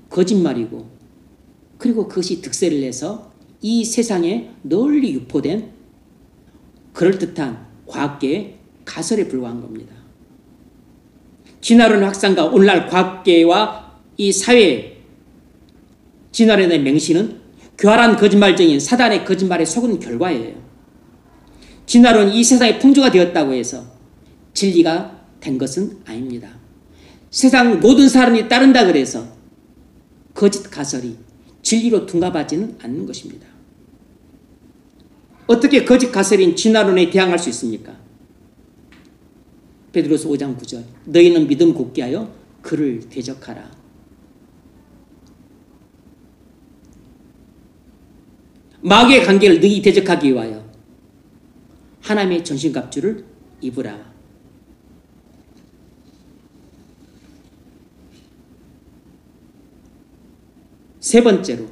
거짓말이고 그리고 그것이 득세를 해서 이 세상에 널리 유포된 그럴듯한 과학계의 가설에 불과한 겁니다. 진화론 확산과 오늘날 과학계와 이 사회 진화론의 맹신은 교활한 거짓말쟁이인 사단의 거짓말에 속은 결과예요. 진화론이 이 세상의 풍조가 되었다고 해서 진리가 된 것은 아닙니다. 세상 모든 사람이 따른다 그래서 거짓 가설이 진리로 둔갑하지는 않는 것입니다. 어떻게 거짓 가설인 진화론에 대항할 수 있습니까? 베드로서 5장 9절 너희는 믿음 굳게 하여 그를 대적하라. 마귀의 관계를 능히 대적하기 위하여 하나님의 전신갑주를 입으라. 세 번째로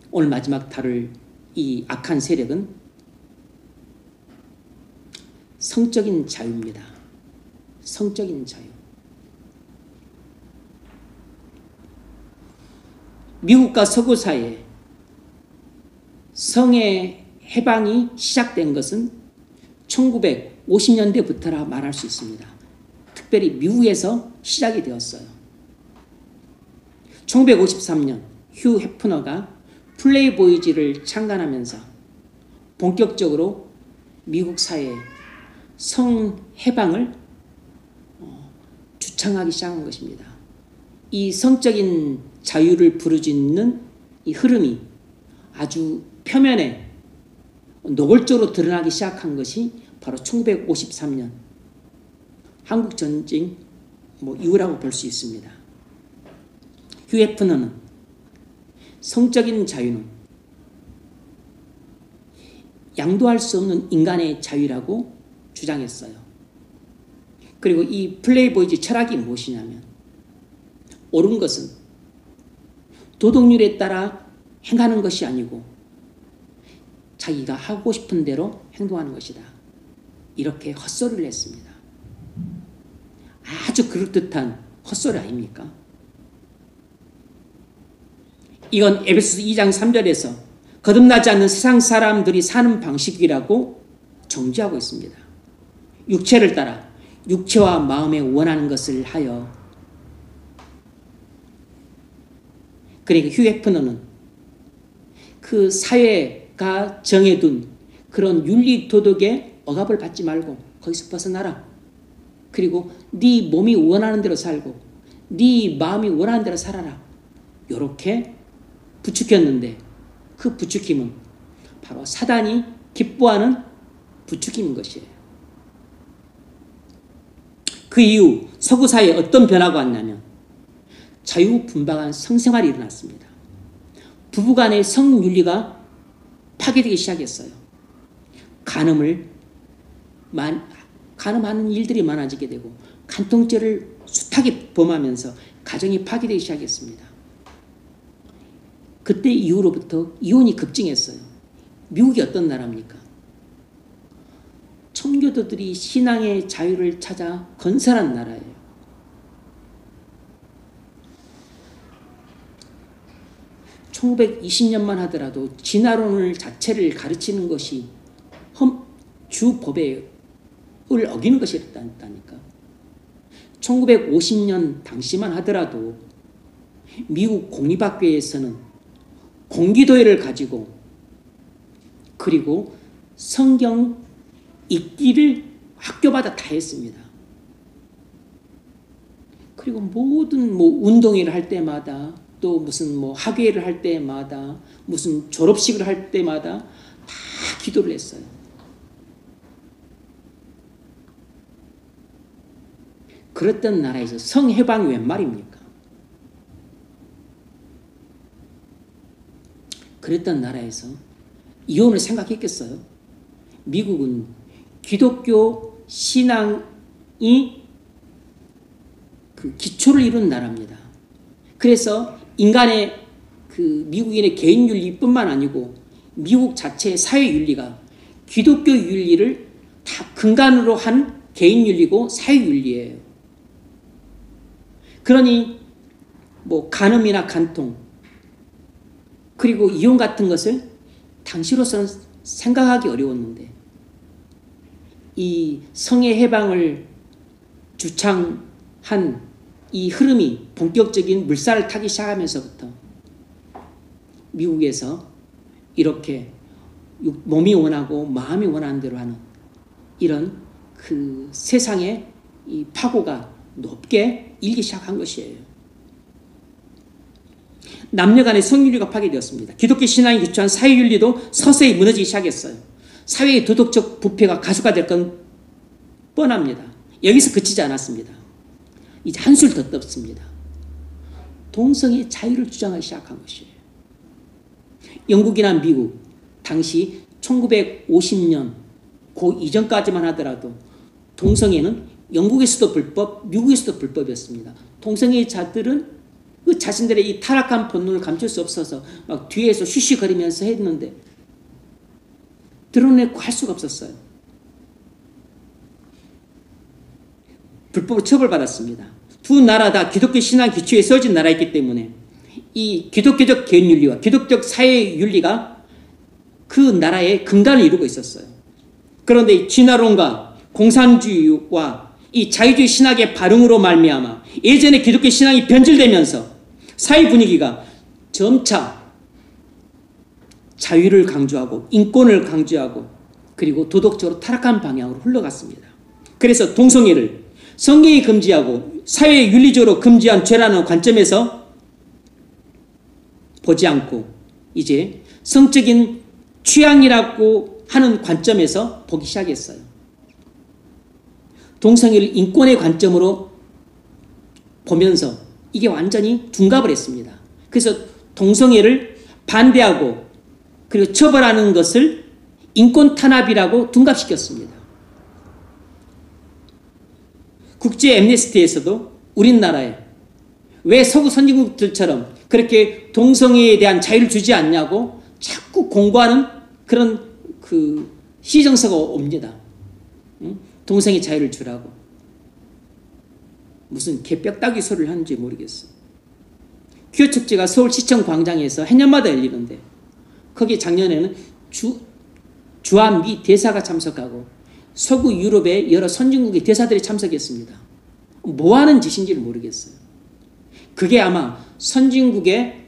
오늘 마지막 다룰 이 악한 세력은 성적인 자유입니다. 성적인 자유. 미국과 서구 사이에 성의 해방이 시작된 것은 1950년대부터라 말할 수 있습니다. 특별히 미국에서 시작이 되었어요. 1953년 휴 해프너가 플레이보이즈를 창간하면서 본격적으로 미국 사회에 성 해방을 주창하기 시작한 것입니다. 이 성적인 자유를 부르짖는 이 흐름이 아주 표면에 노골적으로 드러나기 시작한 것이 바로 1953년 한국전쟁 이후라고 볼 수 있습니다. 휴 해프너는 성적인 자유는 양도할 수 없는 인간의 자유라고 주장했어요. 그리고 이 플레이보이즈 철학이 무엇이냐면 옳은 것은 도덕률에 따라 행하는 것이 아니고 자기가 하고 싶은 대로 행동하는 것이다. 이렇게 헛소리를 했습니다. 아주 그럴듯한 헛소리 아닙니까? 이건 에베소서 2장 3절에서 거듭나지 않는 세상 사람들이 사는 방식이라고 정죄하고 있습니다. 육체를 따라 육체와 마음에 원하는 것을 하여. 그러니까 휴 해프너는 그 사회가 정해둔 그런 윤리 도덕의 억압을 받지 말고 거기서 벗어나라. 그리고 네 몸이 원하는 대로 살고 네 마음이 원하는 대로 살아라. 이렇게 부추겼는데 그 부추김은 바로 사단이 기뻐하는 부추김인 것이에요. 그 이후 서구 사회에 어떤 변화가 왔냐면 자유분방한 성생활이 일어났습니다. 부부간의 성윤리가 파괴되기 시작했어요. 간음하는 일들이 많아지게 되고 간통죄를 숱하게 범하면서 가정이 파괴되기 시작했습니다. 그때 이후로부터 이혼이 급증했어요. 미국이 어떤 나라입니까? 청교도들이 신앙의 자유를 찾아 건설한 나라예요. (1920년만) 하더라도 진화론을 자체를 가르치는 것이 주법을 어기는 것이었다니까. 1950년 당시만 하더라도 미국 공립학교에서는 공기도회를 가지고 그리고 성경 읽기를 학교마다 다 했습니다. 그리고 모든 운동회를 할 때마다 또 무슨 학예를 할 때마다 무슨 졸업식을 할 때마다 다 기도를 했어요. 그랬던 나라에서 성해방이 웬 말입니까? 그랬던 나라에서 이혼을 생각했겠어요? 미국은 기독교 신앙이 그 기초를 이룬 나라입니다. 그래서 인간의 미국인의 개인 윤리뿐만 아니고 미국 자체의 사회 윤리가 기독교 윤리를 다 근간으로 한 개인 윤리고 사회 윤리예요. 그러니 간음이나 간통 그리고 이혼 같은 것을 당시로서는 생각하기 어려웠는데 이 성의 해방을 주창한 이 흐름이 본격적인 물살을 타기 시작하면서부터 미국에서 이렇게 몸이 원하고 마음이 원하는 대로 하는 이런 그 세상의 이 파고가 높게 일기 시작한 것이에요. 남녀 간의 성윤리가 파괴되었습니다. 기독교 신앙이 기초한 사회윤리도 서서히 무너지기 시작했어요. 사회의 도덕적 부패가 가속화 될 건 뻔합니다. 여기서 그치지 않았습니다. 이제 한술 더 떴습니다. 동성애 자유를 주장하기 시작한 것이에요. 영국이나 미국 당시 1950년 그 이전까지만 하더라도 동성애는 영국에서도 불법, 미국에서도 불법이었습니다. 동성애자들은 그 자신들의 이 타락한 본능을 감출 수 없어서 막 뒤에서 쉬쉬거리면서 했는데 드러내고 할 수가 없었어요. 불법으로 처벌받았습니다. 두 나라 다 기독교 신앙 기초에 세워진 나라였기 때문에 이 기독교적 개인윤리와 기독적 사회윤리가 그 나라의 근간을 이루고 있었어요. 그런데 진화론과 공산주의와 이 자유주의 신학의 발흥으로 말미암아 예전에 기독교 신앙이 변질되면서 사회 분위기가 점차 자유를 강조하고 인권을 강조하고 그리고 도덕적으로 타락한 방향으로 흘러갔습니다. 그래서 동성애를 성경이 금지하고 사회 윤리적으로 금지한 죄라는 관점에서 보지 않고 이제 성적인 취향이라고 하는 관점에서 보기 시작했어요. 동성애를 인권의 관점으로 보면서 이게 완전히 둔갑을 했습니다. 그래서 동성애를 반대하고 그리고 처벌하는 것을 인권 탄압이라고 둔갑시켰습니다. 국제 엠네스티에서도 우리나라에 왜 서구 선진국들처럼 그렇게 동성애에 대한 자유를 주지 않냐고 자꾸 공고하는 그런 시정서가 옵니다. 동성애 자유를 주라고. 무슨 개벽다귀 소리를 하는지 모르겠어. 퀴어 축제가 서울시청 광장에서 해년마다 열리는데 거기 작년에는 주한 미 대사가 참석하고 서구 유럽의 여러 선진국의 대사들이 참석했습니다. 뭐 하는 짓인지를 모르겠어요. 그게 아마 선진국의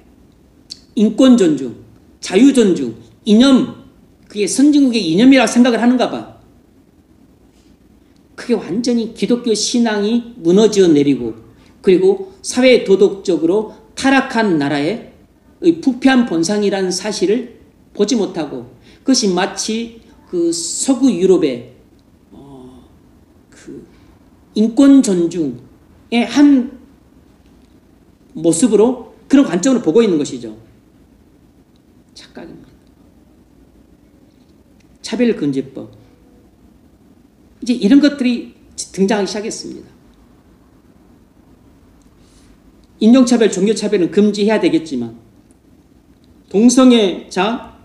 인권 존중, 자유 존중, 이념, 그게 선진국의 이념이라고 생각을 하는가 봐. 그게 완전히 기독교 신앙이 무너져 내리고 그리고 사회 도덕적으로 타락한 나라의 부패한 본상이라는 사실을 보지 못하고 그것이 마치 그 서구 유럽의 그 인권 존중의 한 모습으로 그런 관점으로 보고 있는 것이죠. 착각입니다. 차별금지법. 이제 이런 것들이 등장하기 시작했습니다. 인종차별, 종교차별은 금지해야 되겠지만 동성애자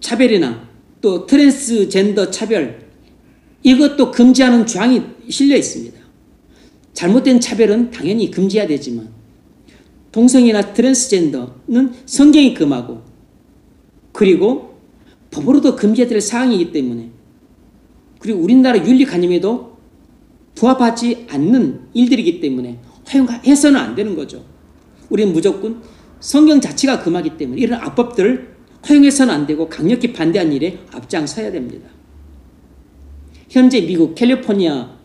차별이나 또 트랜스젠더 차별 이것도 금지하는 조항이 실려 있습니다. 잘못된 차별은 당연히 금지해야 되지만 동성애나 트랜스젠더는 성경이 금하고 그리고 법으로도 금지해야 될 사항이기 때문에 그리고 우리나라 윤리관념에도 부합하지 않는 일들이기 때문에 허용해서는 안 되는 거죠. 우리는 무조건 성경 자체가 금하기 때문에 이런 악법들을 허용해서는 안 되고 강력히 반대한 일에 앞장서야 됩니다. 현재 미국 캘리포니아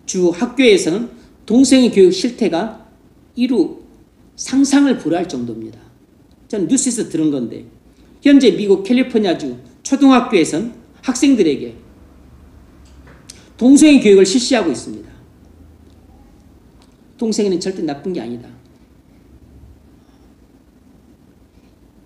주 학교에서는 동성애 교육 실태가 이루 상상을 불허할 정도입니다. 저는 뉴스에서 들은 건데 현재 미국 캘리포니아주 초등학교에서는 학생들에게 동성애 교육을 실시하고 있습니다. 동성애는 절대 나쁜 게 아니다.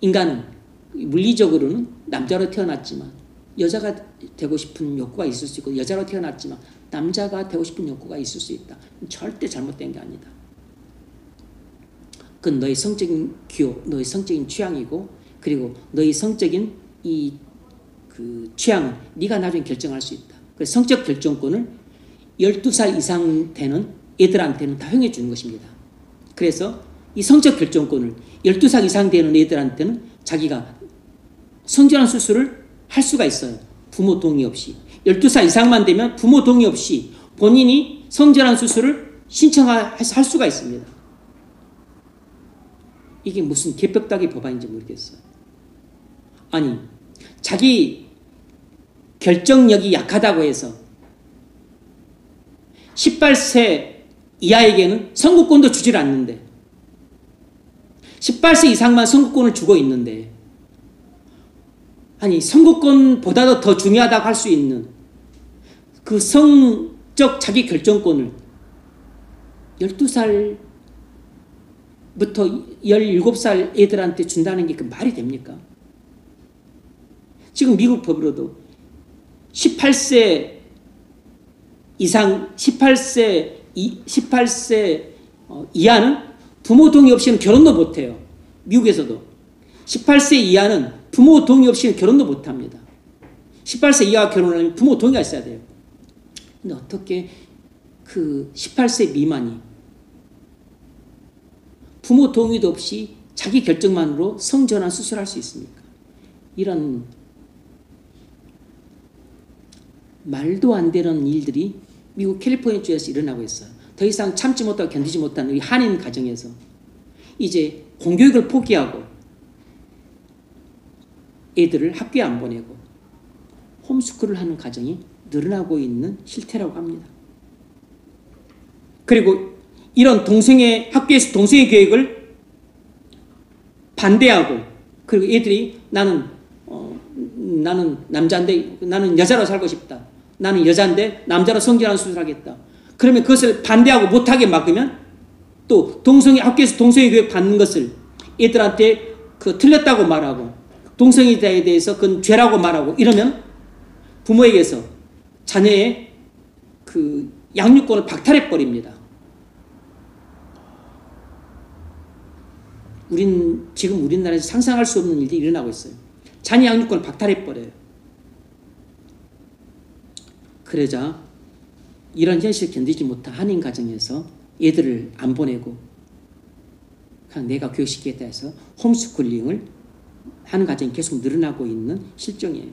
인간은 물리적으로는 남자로 태어났지만 여자가 되고 싶은 욕구가 있을 수 있고 여자로 태어났지만 남자가 되고 싶은 욕구가 있을 수 있다. 절대 잘못된 게 아니다. 그건 너의 성적인 기호, 너의 성적인 취향이고 그리고 너의 성적인 취향은 네가 나중에 결정할 수 있다. 그래서 성적 결정권을 12살 이상 되는 애들한테는 다 허용해 주는 것입니다. 그래서 이 성적 결정권을 12살 이상 되는 애들한테는 자기가 성전환 수술을 할 수가 있어요. 부모 동의 없이. 12살 이상만 되면 부모 동의 없이 본인이 성전환 수술을 신청할 수가 있습니다. 이게 무슨 개벽다귀 법안인지 모르겠어요. 아니, 자기 결정력이 약하다고 해서 18세 이하에게는 선거권도 주질 않는데 18세 이상만 선거권을 주고 있는데 아니 선거권보다도 더 중요하다고 할 수 있는 그 성적 자기 결정권을 12살부터 17살 애들한테 준다는 게 그 말이 됩니까? 지금 미국 법으로도 18세 이상 18세 이하는 부모 동의 없이는 결혼도 못해요. 미국에서도 18세 이하는 부모 동의 없이는 결혼도 못합니다. 18세 이하 결혼하려면 부모 동의가 있어야 돼요. 근데 어떻게 그 18세 미만이 부모 동의도 없이 자기 결정만으로 성전환 수술할 수 있습니까? 이런 말도 안 되는 일들이 미국 캘리포니아 주에서 일어나고 있어요. 더 이상 참지 못하고 견디지 못하는 우리 한인 가정에서 이제 공교육을 포기하고 애들을 학교에 안 보내고 홈스쿨을 하는 가정이 늘어나고 있는 실태라고 합니다. 그리고 이런 학교에서 동성애 교육을 반대하고, 그리고 애들이 나는 남자인데 나는 여자로 살고 싶다. 나는 여자인데 남자로 성전환 수술하겠다. 그러면 그것을 반대하고 못하게 막으면 또 학교에서 동성애 교육 받는 것을 애들한테 틀렸다고 말하고 동성애에 대해서 그건 죄라고 말하고 이러면 부모에게서 자녀의 양육권을 박탈해 버립니다. 지금 우리나라에서 상상할 수 없는 일들이 일어나고 있어요. 자녀 양육권을 박탈해 버려요. 그러자 이런 현실을 견디지 못한 한인 가정에서 애들을 안 보내고 그냥 내가 교육시키겠다 해서 홈스쿨링을 하는 가정이 계속 늘어나고 있는 실정이에요.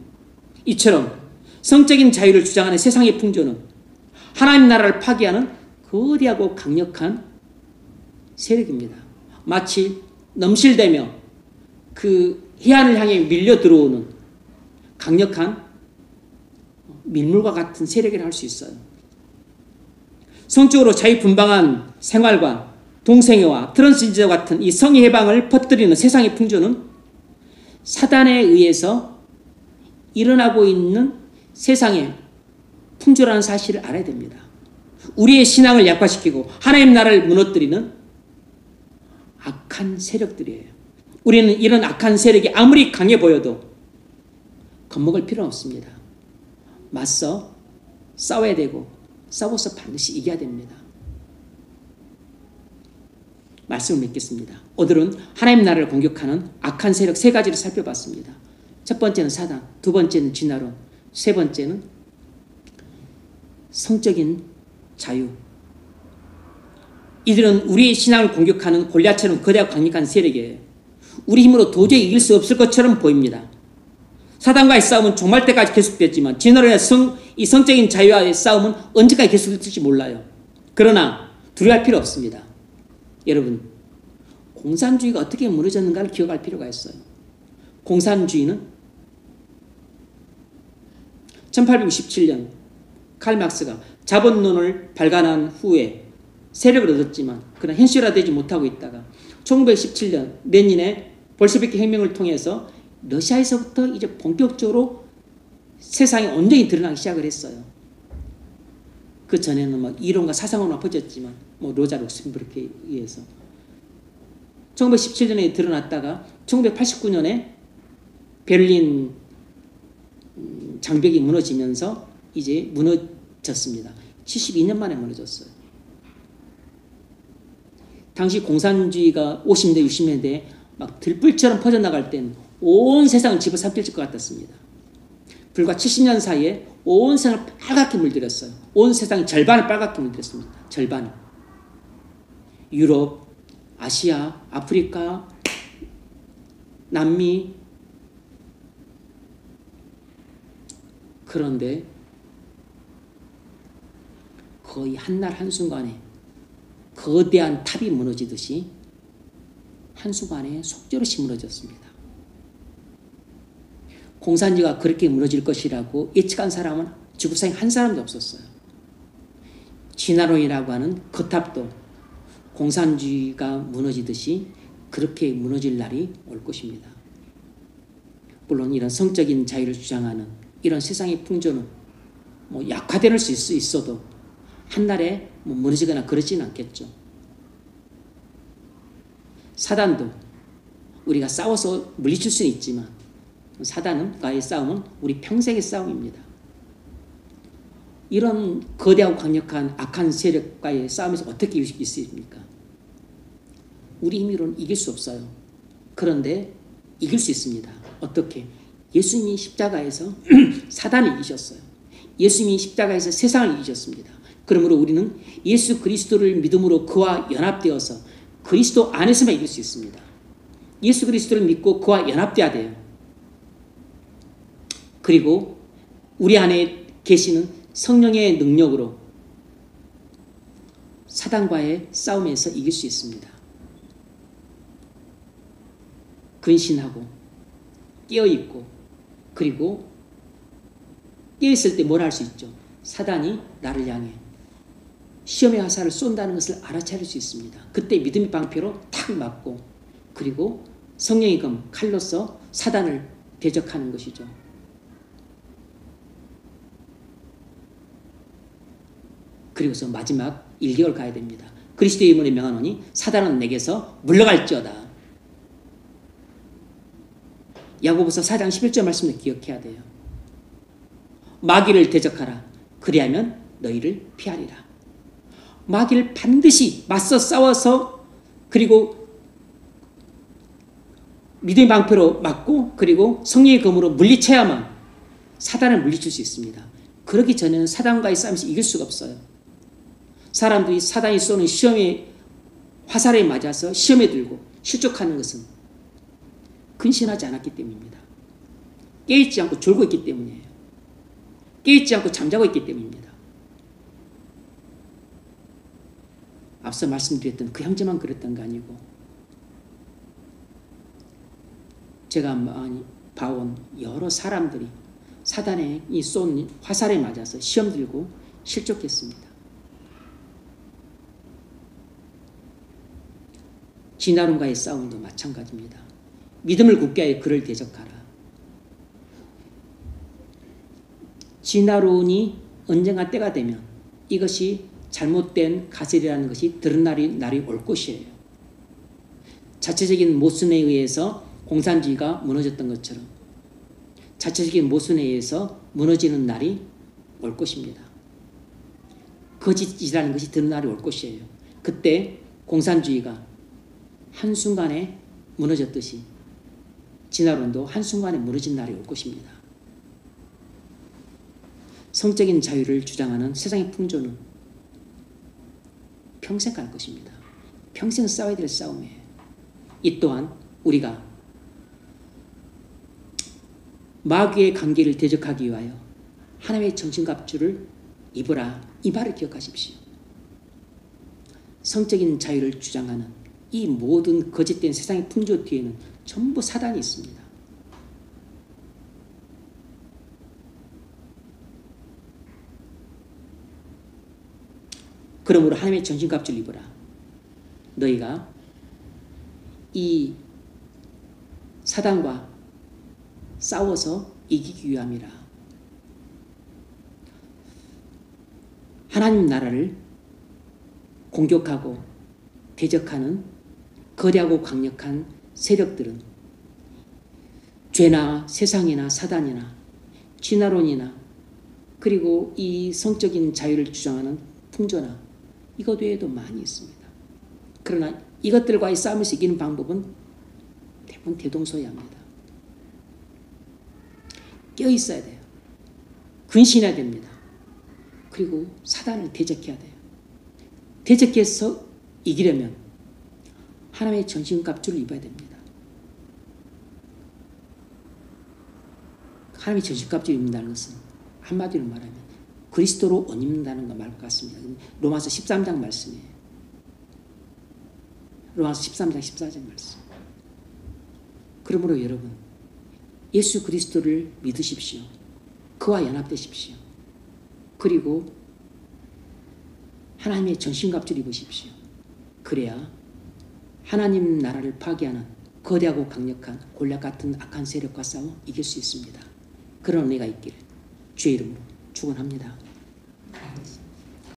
이처럼 성적인 자유를 주장하는 세상의 풍조는 하나님 나라를 파괴하는 거대하고 강력한 세력입니다. 마치 넘실대며 해안을 향해 밀려 들어오는 강력한 밀물과 같은 세력이라 할 수 있어요. 성적으로 자유분방한 생활과 동성애와 트랜스젠더 같은 이 성의 해방을 퍼뜨리는 세상의 풍조는 사단에 의해서 일어나고 있는 세상의 풍조라는 사실을 알아야 됩니다. 우리의 신앙을 약화시키고 하나님 나라를 무너뜨리는 악한 세력들이에요. 우리는 이런 악한 세력이 아무리 강해 보여도 겁먹을 필요는 없습니다. 맞서 싸워야 되고 싸워서 반드시 이겨야 됩니다. 말씀을 맺겠습니다. 오늘은 하나님 나라를 공격하는 악한 세력 3가지를 살펴봤습니다. 첫 번째는 사단, 두 번째는 진화론, 세 번째는 성적인 자유. 이들은 우리의 신앙을 공격하는 골리앗처럼 거대하고 강력한 세력이에요. 우리 힘으로 도저히 이길 수 없을 것처럼 보입니다. 사단과의 싸움은 종말 때까지 계속됐지만 진화론의 이 성적인 자유와의 싸움은 언제까지 계속될지 몰라요. 그러나 두려워할 필요 없습니다. 여러분, 공산주의가 어떻게 무너졌는가를 기억할 필요가 있어요. 공산주의는 1867년 칼 막스가 자본론을 발간한 후에 세력을 얻었지만 그러나 현실화되지 못하고 있다가 1917년 레닌의 볼셰비키 혁명을 통해서 러시아에서부터 이제 본격적으로 세상에 온전히 드러나기 시작을 했어요. 그 전에는 이론과 사상으로만 퍼졌지만 로자 룩셈부르크에 의해서 1917년에 드러났다가 1989년에 베를린 장벽이 무너지면서 이제 무너졌습니다. 72년 만에 무너졌어요. 당시 공산주의가 50년대, 60년대에 막 들불처럼 퍼져나갈 땐 온 세상을 집어삼킬 것 같았습니다. 불과 70년 사이에 온 세상을 빨갛게 물들였어요. 온 세상의 절반을 빨갛게 물들였습니다. 절반을. 유럽, 아시아, 아프리카, 남미. 그런데 거의 한날 한순간에 거대한 탑이 무너지듯이 한순간에 속절없이 무너졌습니다. 공산주의가 그렇게 무너질 것이라고 예측한 사람은 지구상에 한 사람도 없었어요. 진화론이라고 하는 거탑도 공산주의가 무너지듯이 그렇게 무너질 날이 올 것입니다. 물론 이런 성적인 자유를 주장하는 이런 세상의 풍조는 약화될 수 있어도 한날에 무너지거나 그러지는 않겠죠. 사단도 우리가 싸워서 물리칠 수는 있지만 사단과의 싸움은 우리 평생의 싸움입니다. 이런 거대하고 강력한 악한 세력과의 싸움에서 어떻게 이길 수 있습니까? 우리 힘으로는 이길 수 없어요. 그런데 이길 수 있습니다. 어떻게? 예수님이 십자가에서 사단을 이기셨어요. 예수님이 십자가에서 세상을 이기셨습니다. 그러므로 우리는 예수 그리스도를 믿음으로 그와 연합되어서 그리스도 안에서만 이길 수 있습니다. 예수 그리스도를 믿고 그와 연합돼야 돼요. 그리고 우리 안에 계시는 성령의 능력으로 사단과의 싸움에서 이길 수 있습니다. 근신하고 깨어있고, 그리고 깨어있을 때 뭘 할 수 있죠? 사단이 나를 향해 시험의 화살을 쏜다는 것을 알아차릴 수 있습니다. 그때 믿음의 방패로 탁 맞고, 그리고 성령의 검 칼로서 사단을 대적하는 것이죠. 그리고서 마지막 1개월 가야 됩니다. 그리스도의 이름으로 명하노니 사단은 내게서 물러갈지어다. 야고보서 4장 11절 말씀을 기억해야 돼요. 마귀를 대적하라. 그리하면 너희를 피하리라. 마귀를 반드시 맞서 싸워서, 그리고 믿음의 방패로 맞고, 그리고 성령의 검으로 물리쳐야만 사단을 물리칠 수 있습니다. 그러기 전에는 사단과의 싸움에서 이길 수가 없어요. 사람들이 사단이 쏘는 시험의 화살에 맞아서 시험에 들고 실족하는 것은 근신하지 않았기 때문입니다. 깨있지 않고 졸고 있기 때문이에요. 깨있지 않고 잠자고 있기 때문입니다. 앞서 말씀드렸던 그 형제만 그랬던 거 아니고, 제가 많이 봐온 여러 사람들이 사단이 쏜 화살에 맞아서 시험 들고 실족했습니다. 진화론과의 싸움도 마찬가지입니다. 믿음을 굳게 하여 그를 대적하라. 진화론이 언젠가 때가 되면 이것이 잘못된 가설이라는 것이 드러날 날이 올 것이에요. 자체적인 모순에 의해서 공산주의가 무너졌던 것처럼 자체적인 모순에 의해서 무너지는 날이 올 것입니다. 거짓이라는 것이 드러날 날이 올 것이에요. 그때 공산주의가 한순간에 무너졌듯이 진화론도 한순간에 무너진 날이 올 것입니다. 성적인 자유를 주장하는 세상의 풍조는 평생 갈 것입니다. 평생 싸워야 될 싸움이에요. 이 또한 우리가 마귀의 관계를 대적하기 위하여 하나님의 정신갑주를 입으라, 이 말을 기억하십시오. 성적인 자유를 주장하는 이 모든 거짓된 세상의 풍조 뒤에는 전부 사단이 있습니다. 그러므로 하나님의 정신갑주를 입어라. 너희가 이 사단과 싸워서 이기기 위함이라. 하나님 나라를 공격하고 대적하는 거대하고 강력한 세력들은 죄나 세상이나 사단이나 진화론이나, 그리고 이 성적인 자유를 주장하는 풍조나 이것 외에도 많이 있습니다. 그러나 이것들과의 싸움에서 이기는 방법은 대부분 대동소이합니다. 깨어있어야 돼요. 근신해야 됩니다. 그리고 사단을 대적해야 돼요. 대적해서 이기려면 하나님의 정신갑주를 입어야 됩니다. 하나님의 정신갑주를 입는다는 것은 한마디로 말하면 그리스도로 옷 입는다는 것 말 같습니다. 로마서 13장 말씀이에요. 로마서 13장 14절 말씀. 그러므로 여러분, 예수 그리스도를 믿으십시오. 그와 연합되십시오. 그리고 하나님의 정신갑주를 입으십시오. 그래야 하나님 나라를 파괴하는 거대하고 강력한 골리앗 같은 악한 세력과 싸워 이길 수 있습니다. 그런 은혜가 있기를 주의 이름으로 축원합니다.